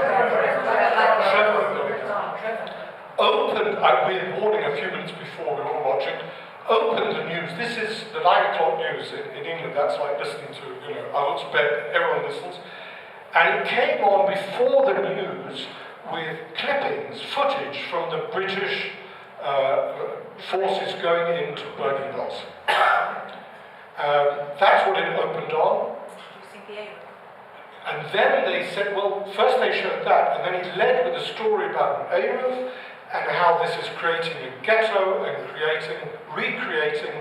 opened, we're warning a few minutes before we were all watching, opened the news. This is the 9 o'clock news in England. That's like listening to, I went to bed, everyone listens. And it came on before the news with clippings, footage from the British forces going into Bergen-Belsen. That's what it opened on. And then they said, well, first they showed that, and then he led with a story about an Eruv, and how this is creating a ghetto and recreating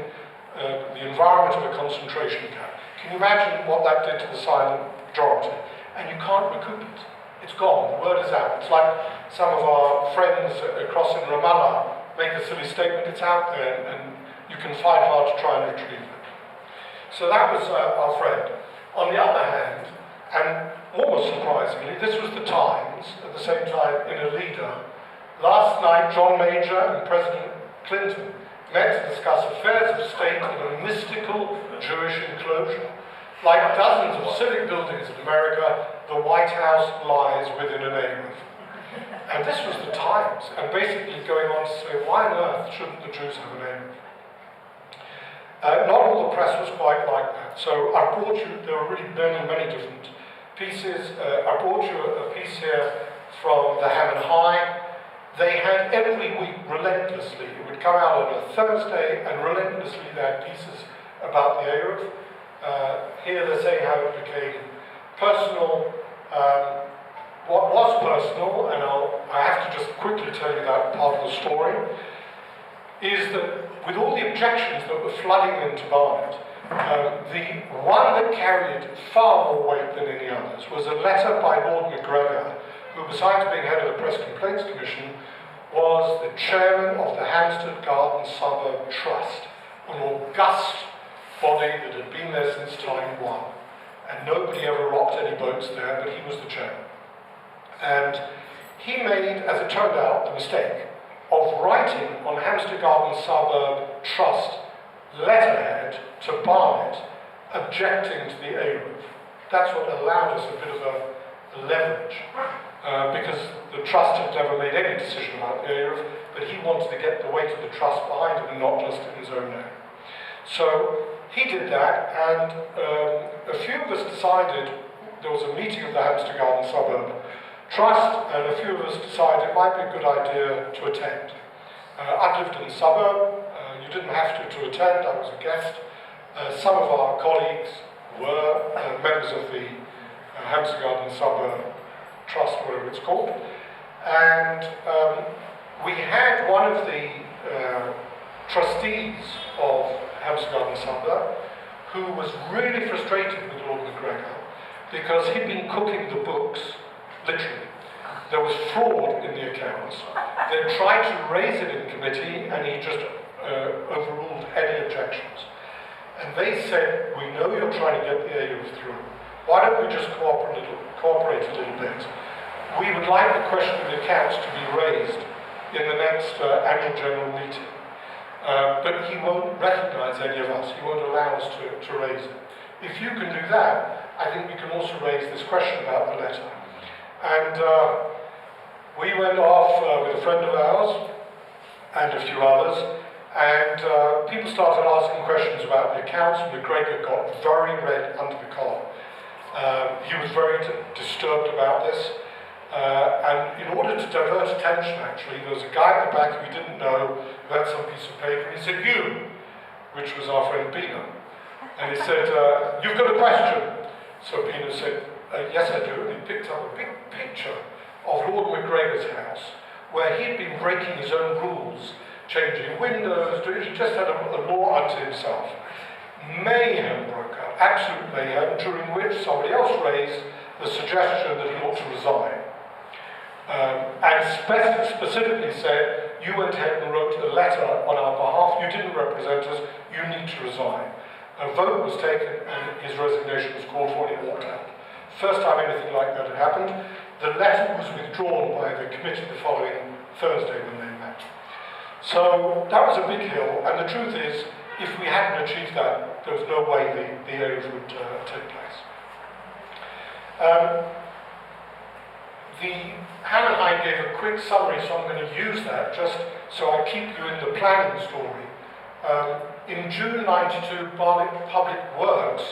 the environment of a concentration camp. Can you imagine what that did to the silent majority? And you can't recoup it. It's gone. The word is out. It's like some of our friends across in Ramallah make a silly statement. It's out there, and you can fight hard to try and retrieve it. So that was our friend. On the other hand, and more surprisingly, this was the Times, at the same time in a leader. Last night, John Major and President Clinton met to discuss affairs of state in a mystical Jewish enclosure. Like dozens of civic buildings in America, the White House lies within an Eruv. And this was the Times, and basically going on to say, why on earth shouldn't the Jews have an Eruv? Not all the press was quite like that. So I brought you, there were really many different pieces. I brought you a piece here from the Ham and High. They had every week, relentlessly, it would come out on a Thursday, and relentlessly they had pieces about the Eruv. Here they're saying how it became personal. what was personal, and I have to just quickly tell you that part of the story, is that with all the objections that were flooding into Barnet, the one that carried far more weight than any others was a letter by Lord MacGregor, who, besides being head of the Press Complaints Commission, was the chairman of the Hampstead Garden Suburb Trust, an august body that had been there since time one. And nobody ever rocked any boats there, but he was the chairman. And he made, as it turned out, the mistake of writing on Hampstead Garden Suburb Trust letterhead to Barnet, objecting to the Eruv. That's what allowed us a bit of a leverage, because the trust had never made any decision about the Eruv, but he wanted to get the weight of the trust behind him and not just in his own name. So he did that, and a few of us decided, there was a meeting of the Hampstead Garden Suburb Trust, and a few of us decided it might be a good idea to attend. I've lived in the suburb, you didn't have to attend, I was a guest. Some of our colleagues were members of the Hampstead Garden Suburb Trust, whatever it's called, and we had one of the trustees of Hampstead Garden Suburb who was really frustrated with Lord MacGregor because he'd been cooking the books, literally. There was fraud in the accounts. They tried to raise it in committee and he just overruled any objections. And they said, we know you're trying to get the Eruv through. Why don't we just cooperate a little bit? We would like the question of the accounts to be raised in the next annual general meeting. But he won't recognise any of us. He won't allow us to raise it. If you can do that, I think we can also raise this question about the letter. And we went off with a friend of ours and a few others, and people started asking questions about the accounts, and MacGregor got very red under the collar. He was very disturbed about this, and in order to divert attention, actually, there was a guy at the back who we didn't know who had some piece of paper, and he said, "You," which was our friend Bina, and he said, "You've got a question." So Bina said, "Yes, I do," and he picked up a big picture of Lord MacGregor's house, where he'd been breaking his own rules, changing windows, he just had a law unto himself. Mayhem broke out, absolute mayhem, during which somebody else raised the suggestion that he ought to resign. And specifically said, you went ahead and wrote a letter on our behalf, you didn't represent us, you need to resign. A vote was taken and his resignation was called for and he walked out. First time anything like that had happened. The letter was withdrawn by the committee the following Thursday when they met. So that was a big hill, and the truth is, if we hadn't achieved that, there was no way the Eruv would take place. Hannah and I gave a quick summary, so I'm going to use that just so I keep you in the planning story. In June '92, Barnet Public Works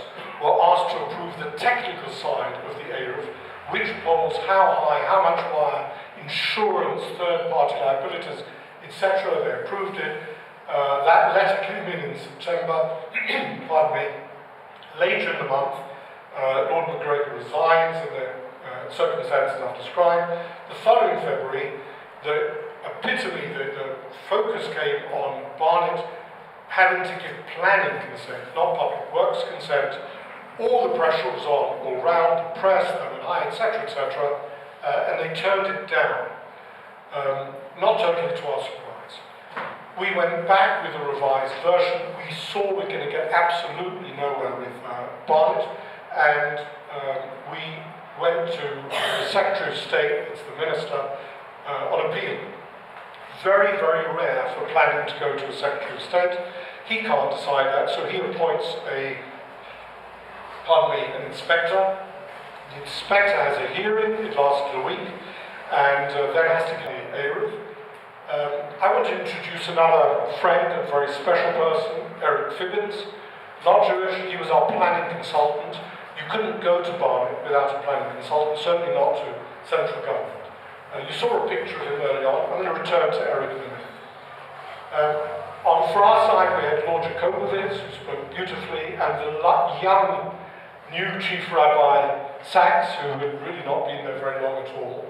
were asked to approve the technical side of the Eruv, which poles, how high, how much wire, insurance, third-party liabilities, etc. They approved it. That letter came in September. Pardon me. Later in the month, Lord MacGregor resigns in the circumstances I've described. The following February, the epitome, the focus came on Barnet having to give planning consent, not public works consent. All the pressure was on all round, the press, M&I, etc., etc., and they turned it down, not totally to our surprise. We went back with a revised version. We saw we were going to get absolutely nowhere with Barnet, and we went to the Secretary of State, it's the Minister, on appeal. Very, very rare for planning to go to a Secretary of State. He can't decide that, so he appoints an inspector. The inspector has a hearing, it lasted a week, and then has to get the Eruv. I want to introduce another friend, a very special person, Eric Fibbins. Not Jewish, he was our planning consultant. You couldn't go to Barnet without a planning consultant, certainly not to central government. You saw a picture of him early on. I'm going to return to Eric in a minute. For our side, we had Lord Jacobowitz, who spoke beautifully, and the young new Chief Rabbi Sachs, who had really not been there very long at all.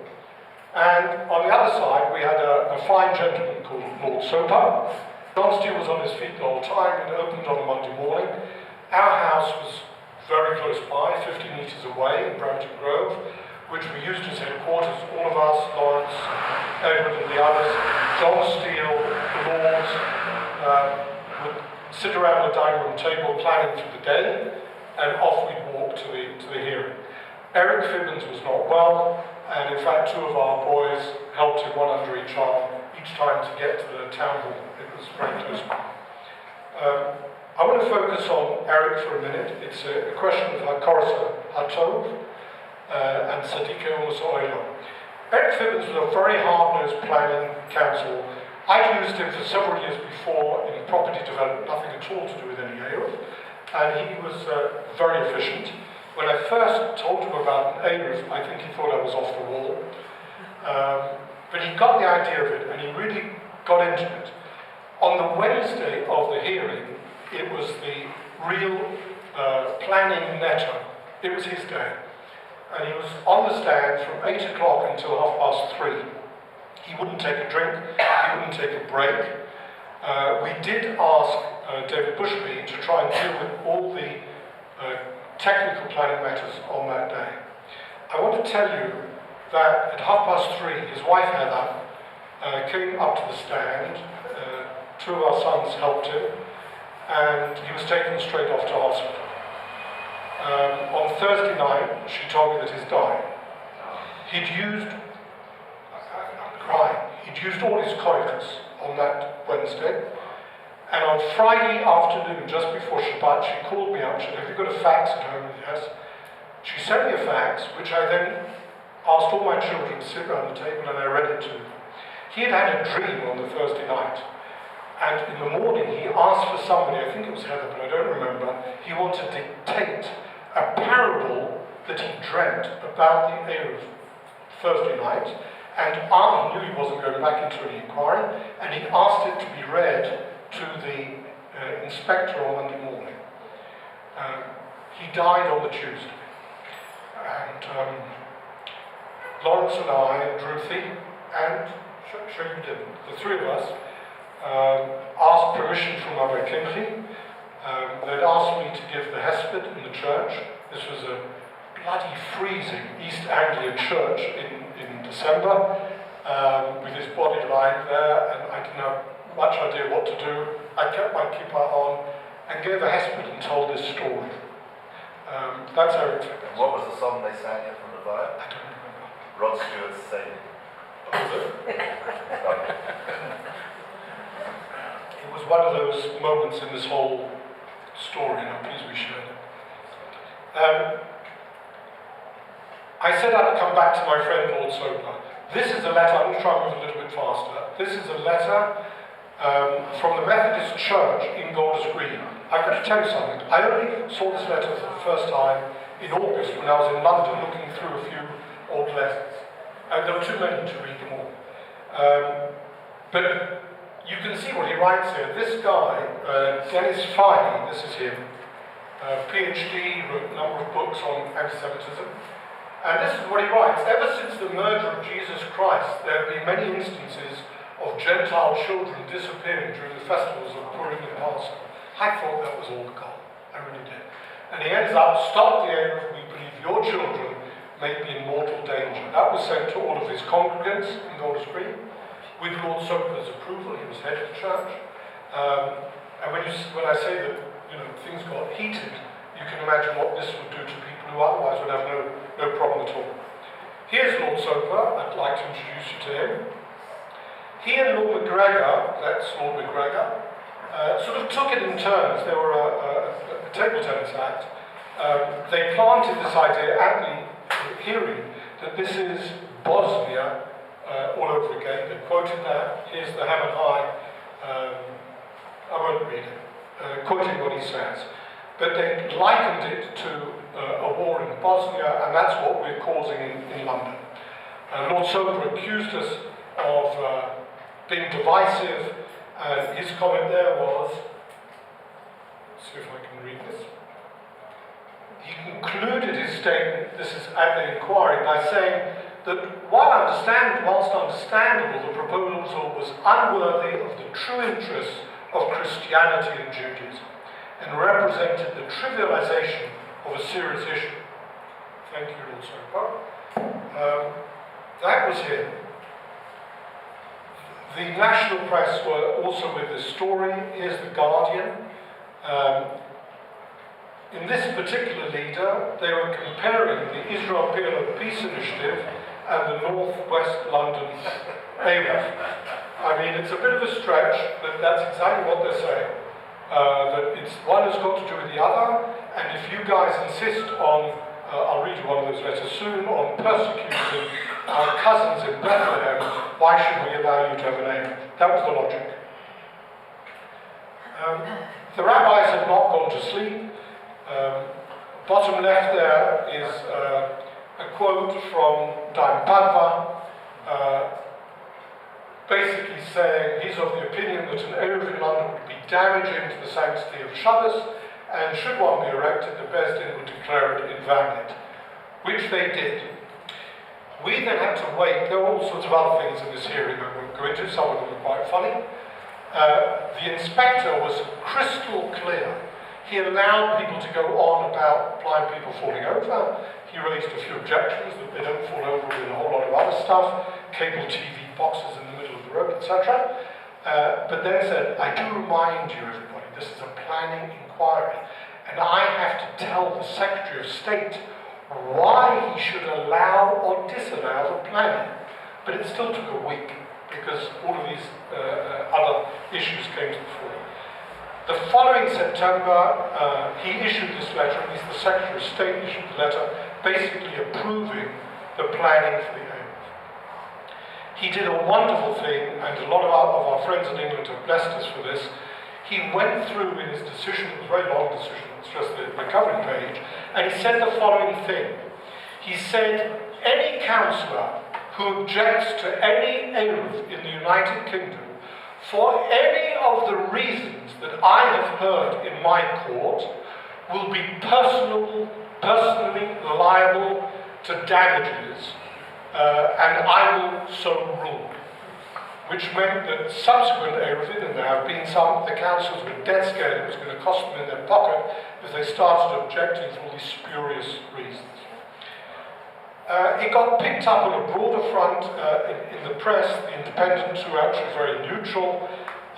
And on the other side, we had a fine gentleman called Lord Soper. John Steele was on his feet the whole time. It opened on a Monday morning. Our house was very close by, 50 metres away in Brampton Grove, which we used as headquarters. All of us, Lawrence, Edward and the others, John Steele, the Lords, would sit around the dining room table planning for the day, and off we'd walk to the hearing. Eric Fibbins was not well, and in fact 2 of our boys helped him, one under each arm, each time to get to the town hall. It was very close by. I want to focus on Eric for a minute. It's a question of HaKorsa HaTov and Tzadikei Oilo. Eric Fibbins was a very hard-nosed planning counsel. I'd used him for several years before in property development, nothing at all to do with any Eruv, and he was very efficient. When I first told him about an Eruv, I think he thought I was off the wall. But he got the idea of it, and he really got into it. On the Wednesday of the hearing, it was the real planning netter. It was his day. And he was on the stand from 8 o'clock until 3:30. He wouldn't take a drink, he wouldn't take a break. We did ask David Bushby to try and deal with all the technical planning matters on that day. I want to tell you that at 3:30, his wife Heather came up to the stand. 2 of our sons helped him, and he was taken straight off to hospital. On Thursday night, she told me that he's dying. He'd used, I'm crying, he'd used all his koiches on that Wednesday, and on Friday afternoon, just before Shabbat, she called me up. She said, "Have you got a fax at home?" Yes. She sent me a fax, which I then asked all my children to sit around the table, and I read it to them. He had had a dream on the Thursday night, and in the morning he asked for somebody, I think it was Heather, but I don't remember, he wanted to dictate a parable that he dreamt about the Eruv Thursday night, and he knew he wasn't going back into any inquiry, and he asked it to be read to the inspector on Monday morning. He died on the Tuesday, and Lawrence and I, and Ruthie, and sure you didn't, the 3 of us, asked permission from Rabbi Kimchi. They'd asked me to give the Hesped in the church. This was a bloody freezing East Anglian church in December, with his body lying there, and I didn't have much idea what to do. I kept my kippah on and gave a Hesped and told this story. That's how it took. And what was the song they sang at from the choir? I don't remember. Rod Stewart's Sailing. Was it? It was one of those moments in this whole story, and I'm pleased we shared it. I said I'd come back to my friend Lord Soper. This is a letter, I'm going to try and move a little bit faster. This is a letter from the Methodist Church in Golders Green. I've got to tell you something. I only saw this letter for the first time in August when I was in London looking through a few old letters. There were too many to read them all. But you can see what he writes here. This guy, Dennis Fahey, this is him, PhD, wrote a number of books on anti-Semitism. And this is what he writes. Ever since the murder of Jesus Christ, there have been many instances of Gentile children disappearing during the festivals of Purim and Passover. I thought that was all gone. I really did. And he ends up, "Stop the Eruv, we believe your children may be in mortal danger." That was sent to all of his congregants in Golders Green. With Lord Soper's approval, he was head of the church. And when I say that things got heated, you can imagine what this would do to people who otherwise would have no problem at all. Here's Lord Soper. I'd like to introduce you to him. He and Lord McGregor, that's Lord McGregor, sort of took it in turns. They were a table tennis act. They planted this idea at the hearing that this is Bosnia all over again. They quoted that. Here's the Hammer High. I won't read it. Quoting what he says. But they likened it to a war in Bosnia, and that's what we're causing in London. Lord Soper accused us of being divisive, and his comment there was, let's see if I can read this. he concluded his statement, this is at the inquiry, by saying that whilst understandable, the proposal was unworthy of the true interests of Christianity and Judaism and represented the trivialization of a serious issue. Thank you, Ruth Schreiber. That was him. The national press were also with this story. Here's The Guardian. In this particular leader, they were comparing the Eruv Biennale Peace Initiative and the Northwest London Eruv. I mean, it's a bit of a stretch, but that's exactly what they're saying. That it's one has got to do with the other, and if you guys insist on, I'll read you one of those letters soon, on persecuting our cousins in Bethlehem, why should we allow you to have a name? That was the logic. The rabbis had not gone to sleep. Bottom left there is a quote from Daim Padva, basically saying he's of the opinion that an Eruv in London would be damaging to the sanctity of Shabbos, and should one be erected, the Beis Din would declare it invalid, which they did. We then had to wait. There were all sorts of other things in this hearing I won't go into. Some of them were quite funny. The inspector was crystal clear. He allowed people to go on about blind people falling over. He raised a few objections that they don't fall over with a whole lot of other stuff, cable TV boxes in the middle of the road, etc. But then said, I do remind you, everybody, this is a planning inquiry, and I have to tell the Secretary of State why he should allow or disallow the planning. But it still took a week, because all of these other issues came to the fore. The following September, he issued this letter, at least the Secretary of State issued the letter, basically approving the planning for the Eruv. He did a wonderful thing, and a lot of our friends in England have blessed us for this. He went through in his decision, it was a very long decision, it's just the covering page, and he said the following thing. He said, any councillor who objects to any Eruv in the United Kingdom for any of the reasons that I have heard in my court will be personally liable to damages, and I will so rule. Which meant that subsequent Eruv, and there have been some, the councils were dead scared it was going to cost them in their pocket if they started objecting for all these spurious reasons. It got picked up on a broader front in the press. The Independents, who were actually very neutral.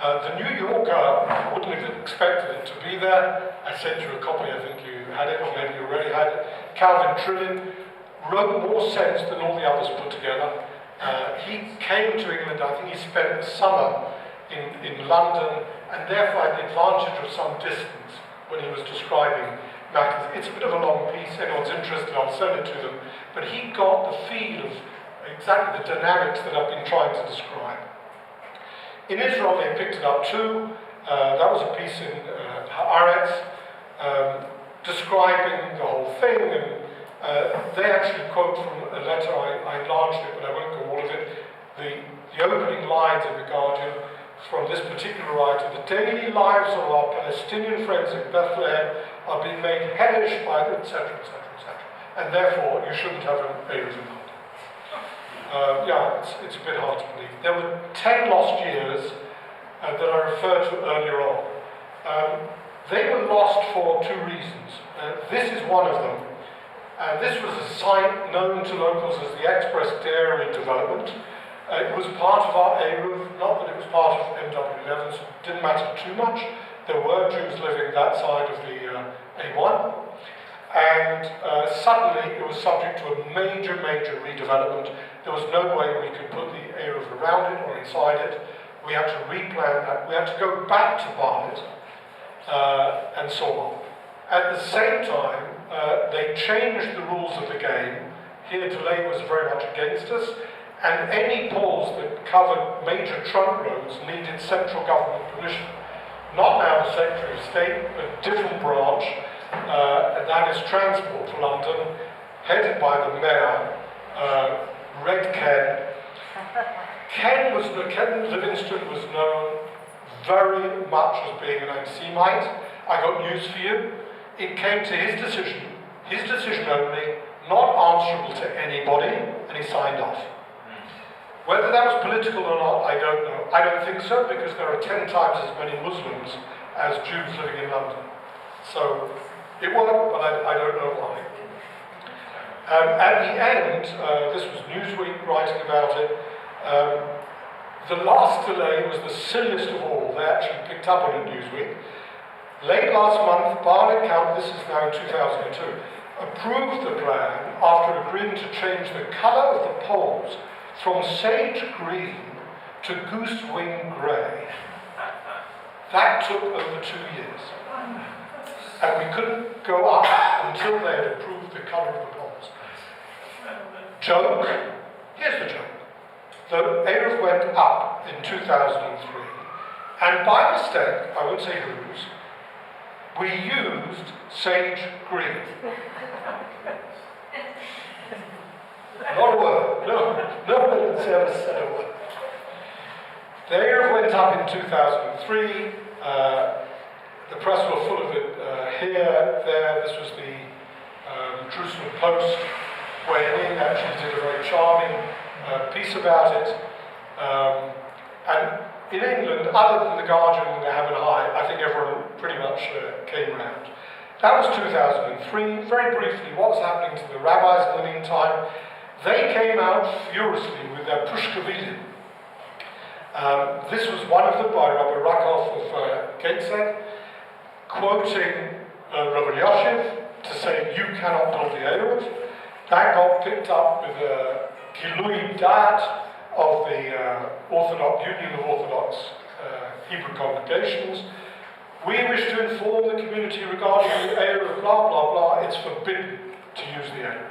The New Yorker wouldn't have expected it to be there. I sent you a copy, I think you had it, or maybe you already had it. Calvin Trillin wrote more sense than all the others put together. He came to England, I think he spent the summer in London, and therefore had the advantage of some distance when he was describing matters. It's a bit of a long piece, anyone's interested, I'll send it to them. But he got the feel of exactly the dynamics that I've been trying to describe. In Israel, they picked it up too. That was a piece in Haaretz describing the whole thing, and they actually quote from a letter, I enlarged it, but I won't go all of it, the opening lines in The Guardian from this particular writer. The daily lives of our Palestinian friends in Bethlehem are being made hellish by the etc., etc., etc. And therefore, you shouldn't have an Eruv in London. Yeah, it's a bit hard to believe. There were 10 lost years that I referred to earlier on. They were lost for two reasons. This is one of them. This was a site known to locals as the Express Dairy Development. It was part of our Eruv, not that it was part of NW London, so it didn't matter too much. There were Jews living that side of the A1. And suddenly it was subject to a major redevelopment. There was no way we could put the Eruv around it or inside it. We had to replan that. We had to go back to Barnet and so on. At the same time, they changed the rules of the game. Here, delay was very much against us, and any poles that covered major trunk roads needed central government permission. Not now the Secretary of State, but a different branch, and that is Transport for London, headed by the Mayor, Red Ken. Ken Livingstone was known very much as being an anti-Semite. I got news for you. It came to his decision Christian only, not answerable to anybody, and he signed off. Whether that was political or not, I don't know. I don't think so, because there are 10 times as many Muslims as Jews living in London. So it worked, but I don't know why. At the end, this was Newsweek writing about it, the last delay was the silliest of all. They actually picked up on it, Newsweek. Late last month, Barnet County, this is now in 2002, approved the plan after agreeing to change the colour of the poles from sage green to goose wing grey. That took over 2 years. And we couldn't go up until they had approved the colour of the poles. Joke? Here's the joke. The Eruv went up in 2003, and by mistake, I won't say whose, we used sage green. Not a word. No one has ever said a word. The Eruv went up in 2003. The press were full of it here, there. This was the Jerusalem Post, where Ian actually did a very charming piece about it. And in England, other than the Guardian and the Ham and High, I think everyone pretty much came round. That was 2003. Very briefly, what was happening to the rabbis in the meantime? They came out furiously with their Pushkavidim. This was one of them by Rabbi Rakov of Gateshead, quoting Rabbi Yoshev to say, you cannot build the Eruv. That got picked up with a Gilui Dat of the Orthodox Union of Orthodox Hebrew Congregations. We wish to inform the community regarding the Eruv, blah, blah, blah. It's forbidden to use the Eruv.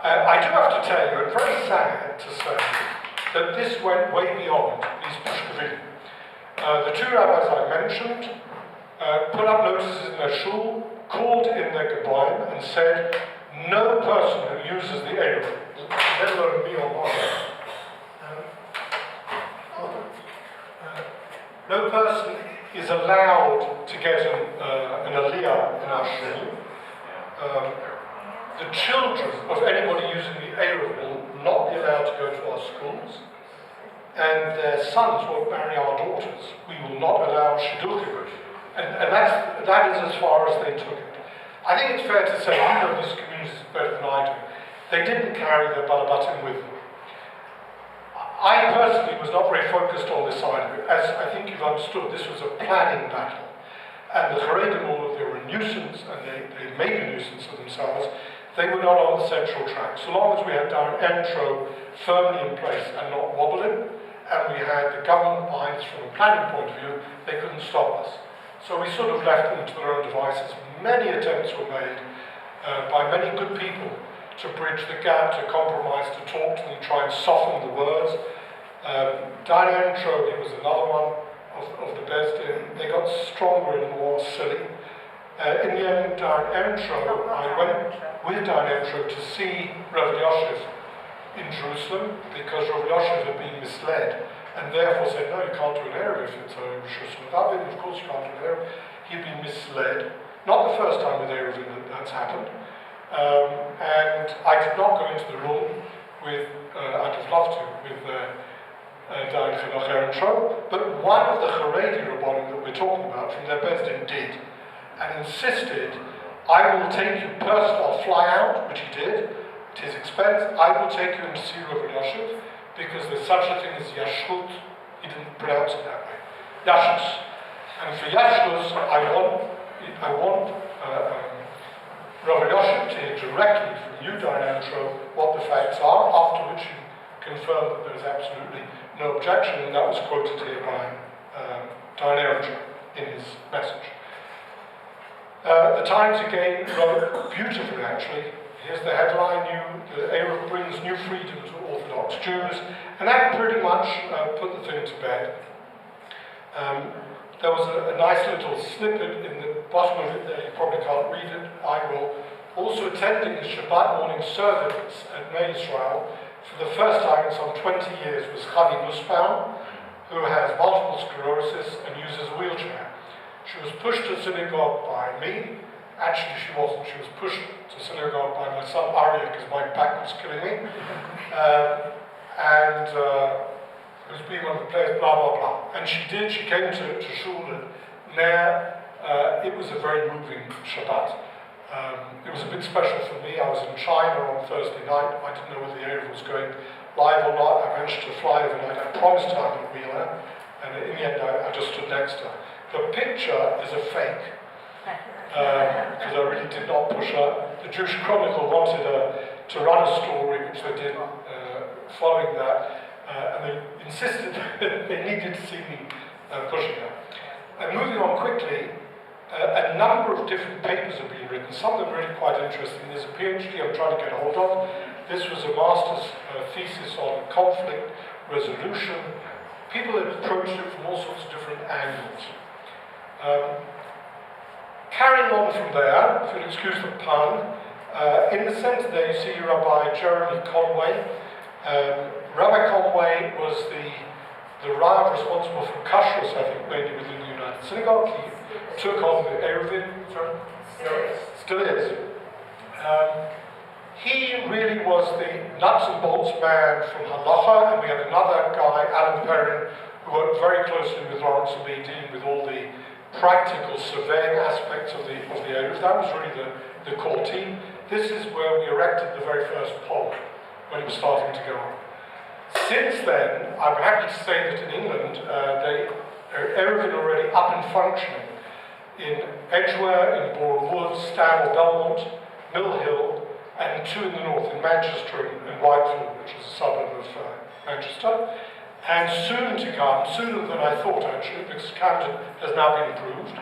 I do have to tell you, it's very sad to say, that this went way beyond these Pushkavidim. The two rabbis I mentioned put up notices in their shul, called in their Geboim, and said, no person who uses the Eruv, let alone me or mine, no person is allowed to get an aliyah in our shul. The children of anybody using the Eruv will not be allowed to go to our schools, and their sons won't marry our daughters. We will not allow shidduchim. And that is as far as they took it. I think it's fair to say, you know this community better than I do, they didn't carry their balabatim with them. I personally was not very focused on this side of it. As I think you've understood, this was a planning battle. And the Haredim, although they were a nuisance, and they made a nuisance of themselves, they were not on the central track. So long as we had down intro firmly in place and not wobbling, and we had the government behind us from a planning point of view, they couldn't stop us. So we sort of left them to their own devices. Many attempts were made by many good people to bridge the gap, to compromise, to talk to them, try and soften the words. Diane Troby was another one of the best. They got stronger and more silly. In the end, Diane Entro, I went with Diane Entro to see Rav Yoshev in Jerusalem, because Rav Yoshev had been misled and therefore said, no, you can't do an Eruv if it's a Rosh Hashanah. Of course you can't do an Eruv. He'd been misled. Not the first time with Eruv that's happened. And I did not go into the room with, I'd have loved to, with Diane Entro, but one of the Haredi Rabbonim that we're talking about from their Bezdin did, and insisted, I will take you personally, I'll fly out, which he did, at his expense. I will take you in to see Rav Yoshev, because there's such a thing as Yashut. He didn't pronounce it that way. Yashus. And for Yashus, I want Rav Yoshev to hear directly from you, Diane Entro, what the facts are, after which you confirmed that there's absolutely no objection, and that was quoted here by Diane Entro in his message. The Times again wrote beautifully, actually. Here's the headline, the Eruv brings new freedom to Orthodox Jews, and that pretty much put the thing to bed. There was a nice little snippet in the bottom of it there, you probably can't read it, I will. Also attending the Shabbat morning service at May Israel for the first time in some 20 years was Chani Nussbaum, who has multiple sclerosis and uses a wheelchair. She was pushed to synagogue by me, Actually, she wasn't. She was pushed to synagogue by my son Arya because my back was killing me. And it was being one of the players, blah, blah, blah. And she did. She came to shul and there. It was a very moving Shabbat. It was a bit special for me. I was in China on Thursday night. I didn't know whether the Eruv was going live or not. I managed to fly overnight. I promised her I would be there. And in the end, I just stood next to her. The picture is a fake. Because I really did not push her. The Jewish Chronicle wanted to run a story, which they did following that, and they insisted that they needed to see me pushing her. And moving on quickly, a number of different papers have been written, some of them really quite interesting. There's a PhD I'm trying to get hold of. This was a master's thesis on conflict resolution. People have approached it from all sorts of different angles. Carrying on from there, if you'll excuse the pun, in the centre there you see Rabbi Jeremy Conway. Rabbi Conway was the Rav responsible for kashrus, I think, mainly within the United Synagogue. He took on the Eruv still is. He really was the nuts and bolts man from Halacha, and we had another guy, Alan Perrin, who worked very closely with Lawrence and me, dealing with all the practical surveying aspects of the Eruv. That was really the core team. This is where we erected the very first pole when it was starting to go on. Since then, I'm happy to say that in England, Eruv are already up and functioning in Edgware, in Boreham Wood, Stanmore, Belmont, Mill Hill, and two in the north, in Manchester and Whiteford, which is a suburb of Manchester. And soon to come, sooner than I thought actually, because Camden has now been improved,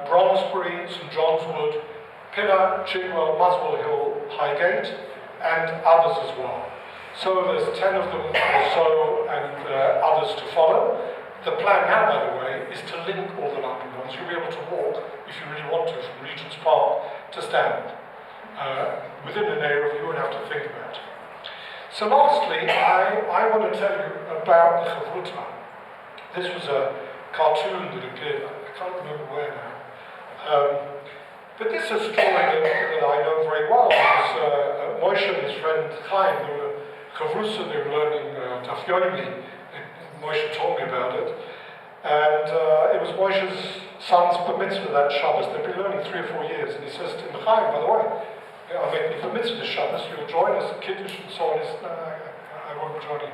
Bromsbury, St John's Wood, Pinner, Chigwell, Muswell Hill, Highgate, and others as well. So there's 10 of them or so, and others to follow. The plan now, by the way, is to link all the London ones. You'll be able to walk, if you really want to, from Regent's Park to Stanmore. Within an area you would have to think about. So lastly, I want to tell you about the Chavruta. This was a cartoon that appeared, I can't remember where now. But this is a story that I know very well, because Moshe and his friend Chaim, they were Chavruta, they were learning Daf Yomi. Moshe told me about it. And it was Moshe's son's bar mitzvah that Shabbos. They've been learning 3 or 4 years. And he says to him, Chaim, by the way, I'm making bar mitzvah this Shabbos, you'll join us at Kiddush and so on. He said, no, I won't join you.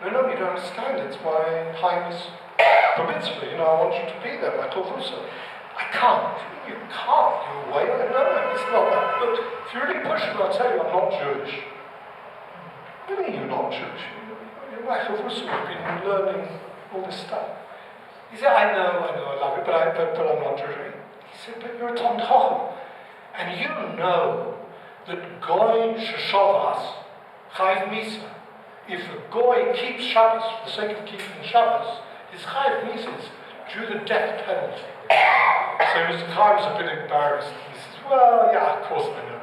No, you don't understand. It's my Chaim's bar mitzvah. You know, I want you to be there, my Chavruta. I can't. You can't. You're away. No, it's not that. But if you really push me, I'll tell you I'm not Jewish. What do you mean you're not Jewish? You're my Chavruta. You've been learning all this stuff. He said, I know, I love it, but I'm not Jewish. He said, but you're a Talmid Chacham. And you know that Goy Sheshavas Chayiv Misa. If a Goy keeps Shabbos for the sake of keeping Shabbos, his Chayiv Misa is due the death penalty. So Mr. Chaim's a bit embarrassed. He says, well, yeah, of course I know.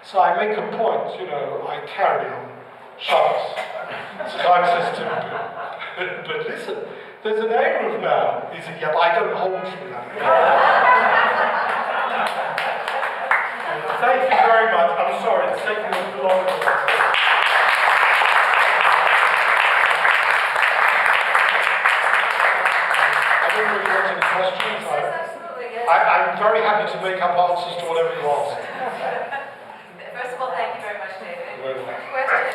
So I make a point, you know, I carry on Shabbos. So Chaim says to me, but listen, there's an Eruv now. He said, yeah, but I don't hold from that. Thank you very much. I'm sorry, it's taking a little longer. I don't really want any questions. I'm very happy to make up answers to whatever you ask. First of all, thank you very much, David. You're welcome. Question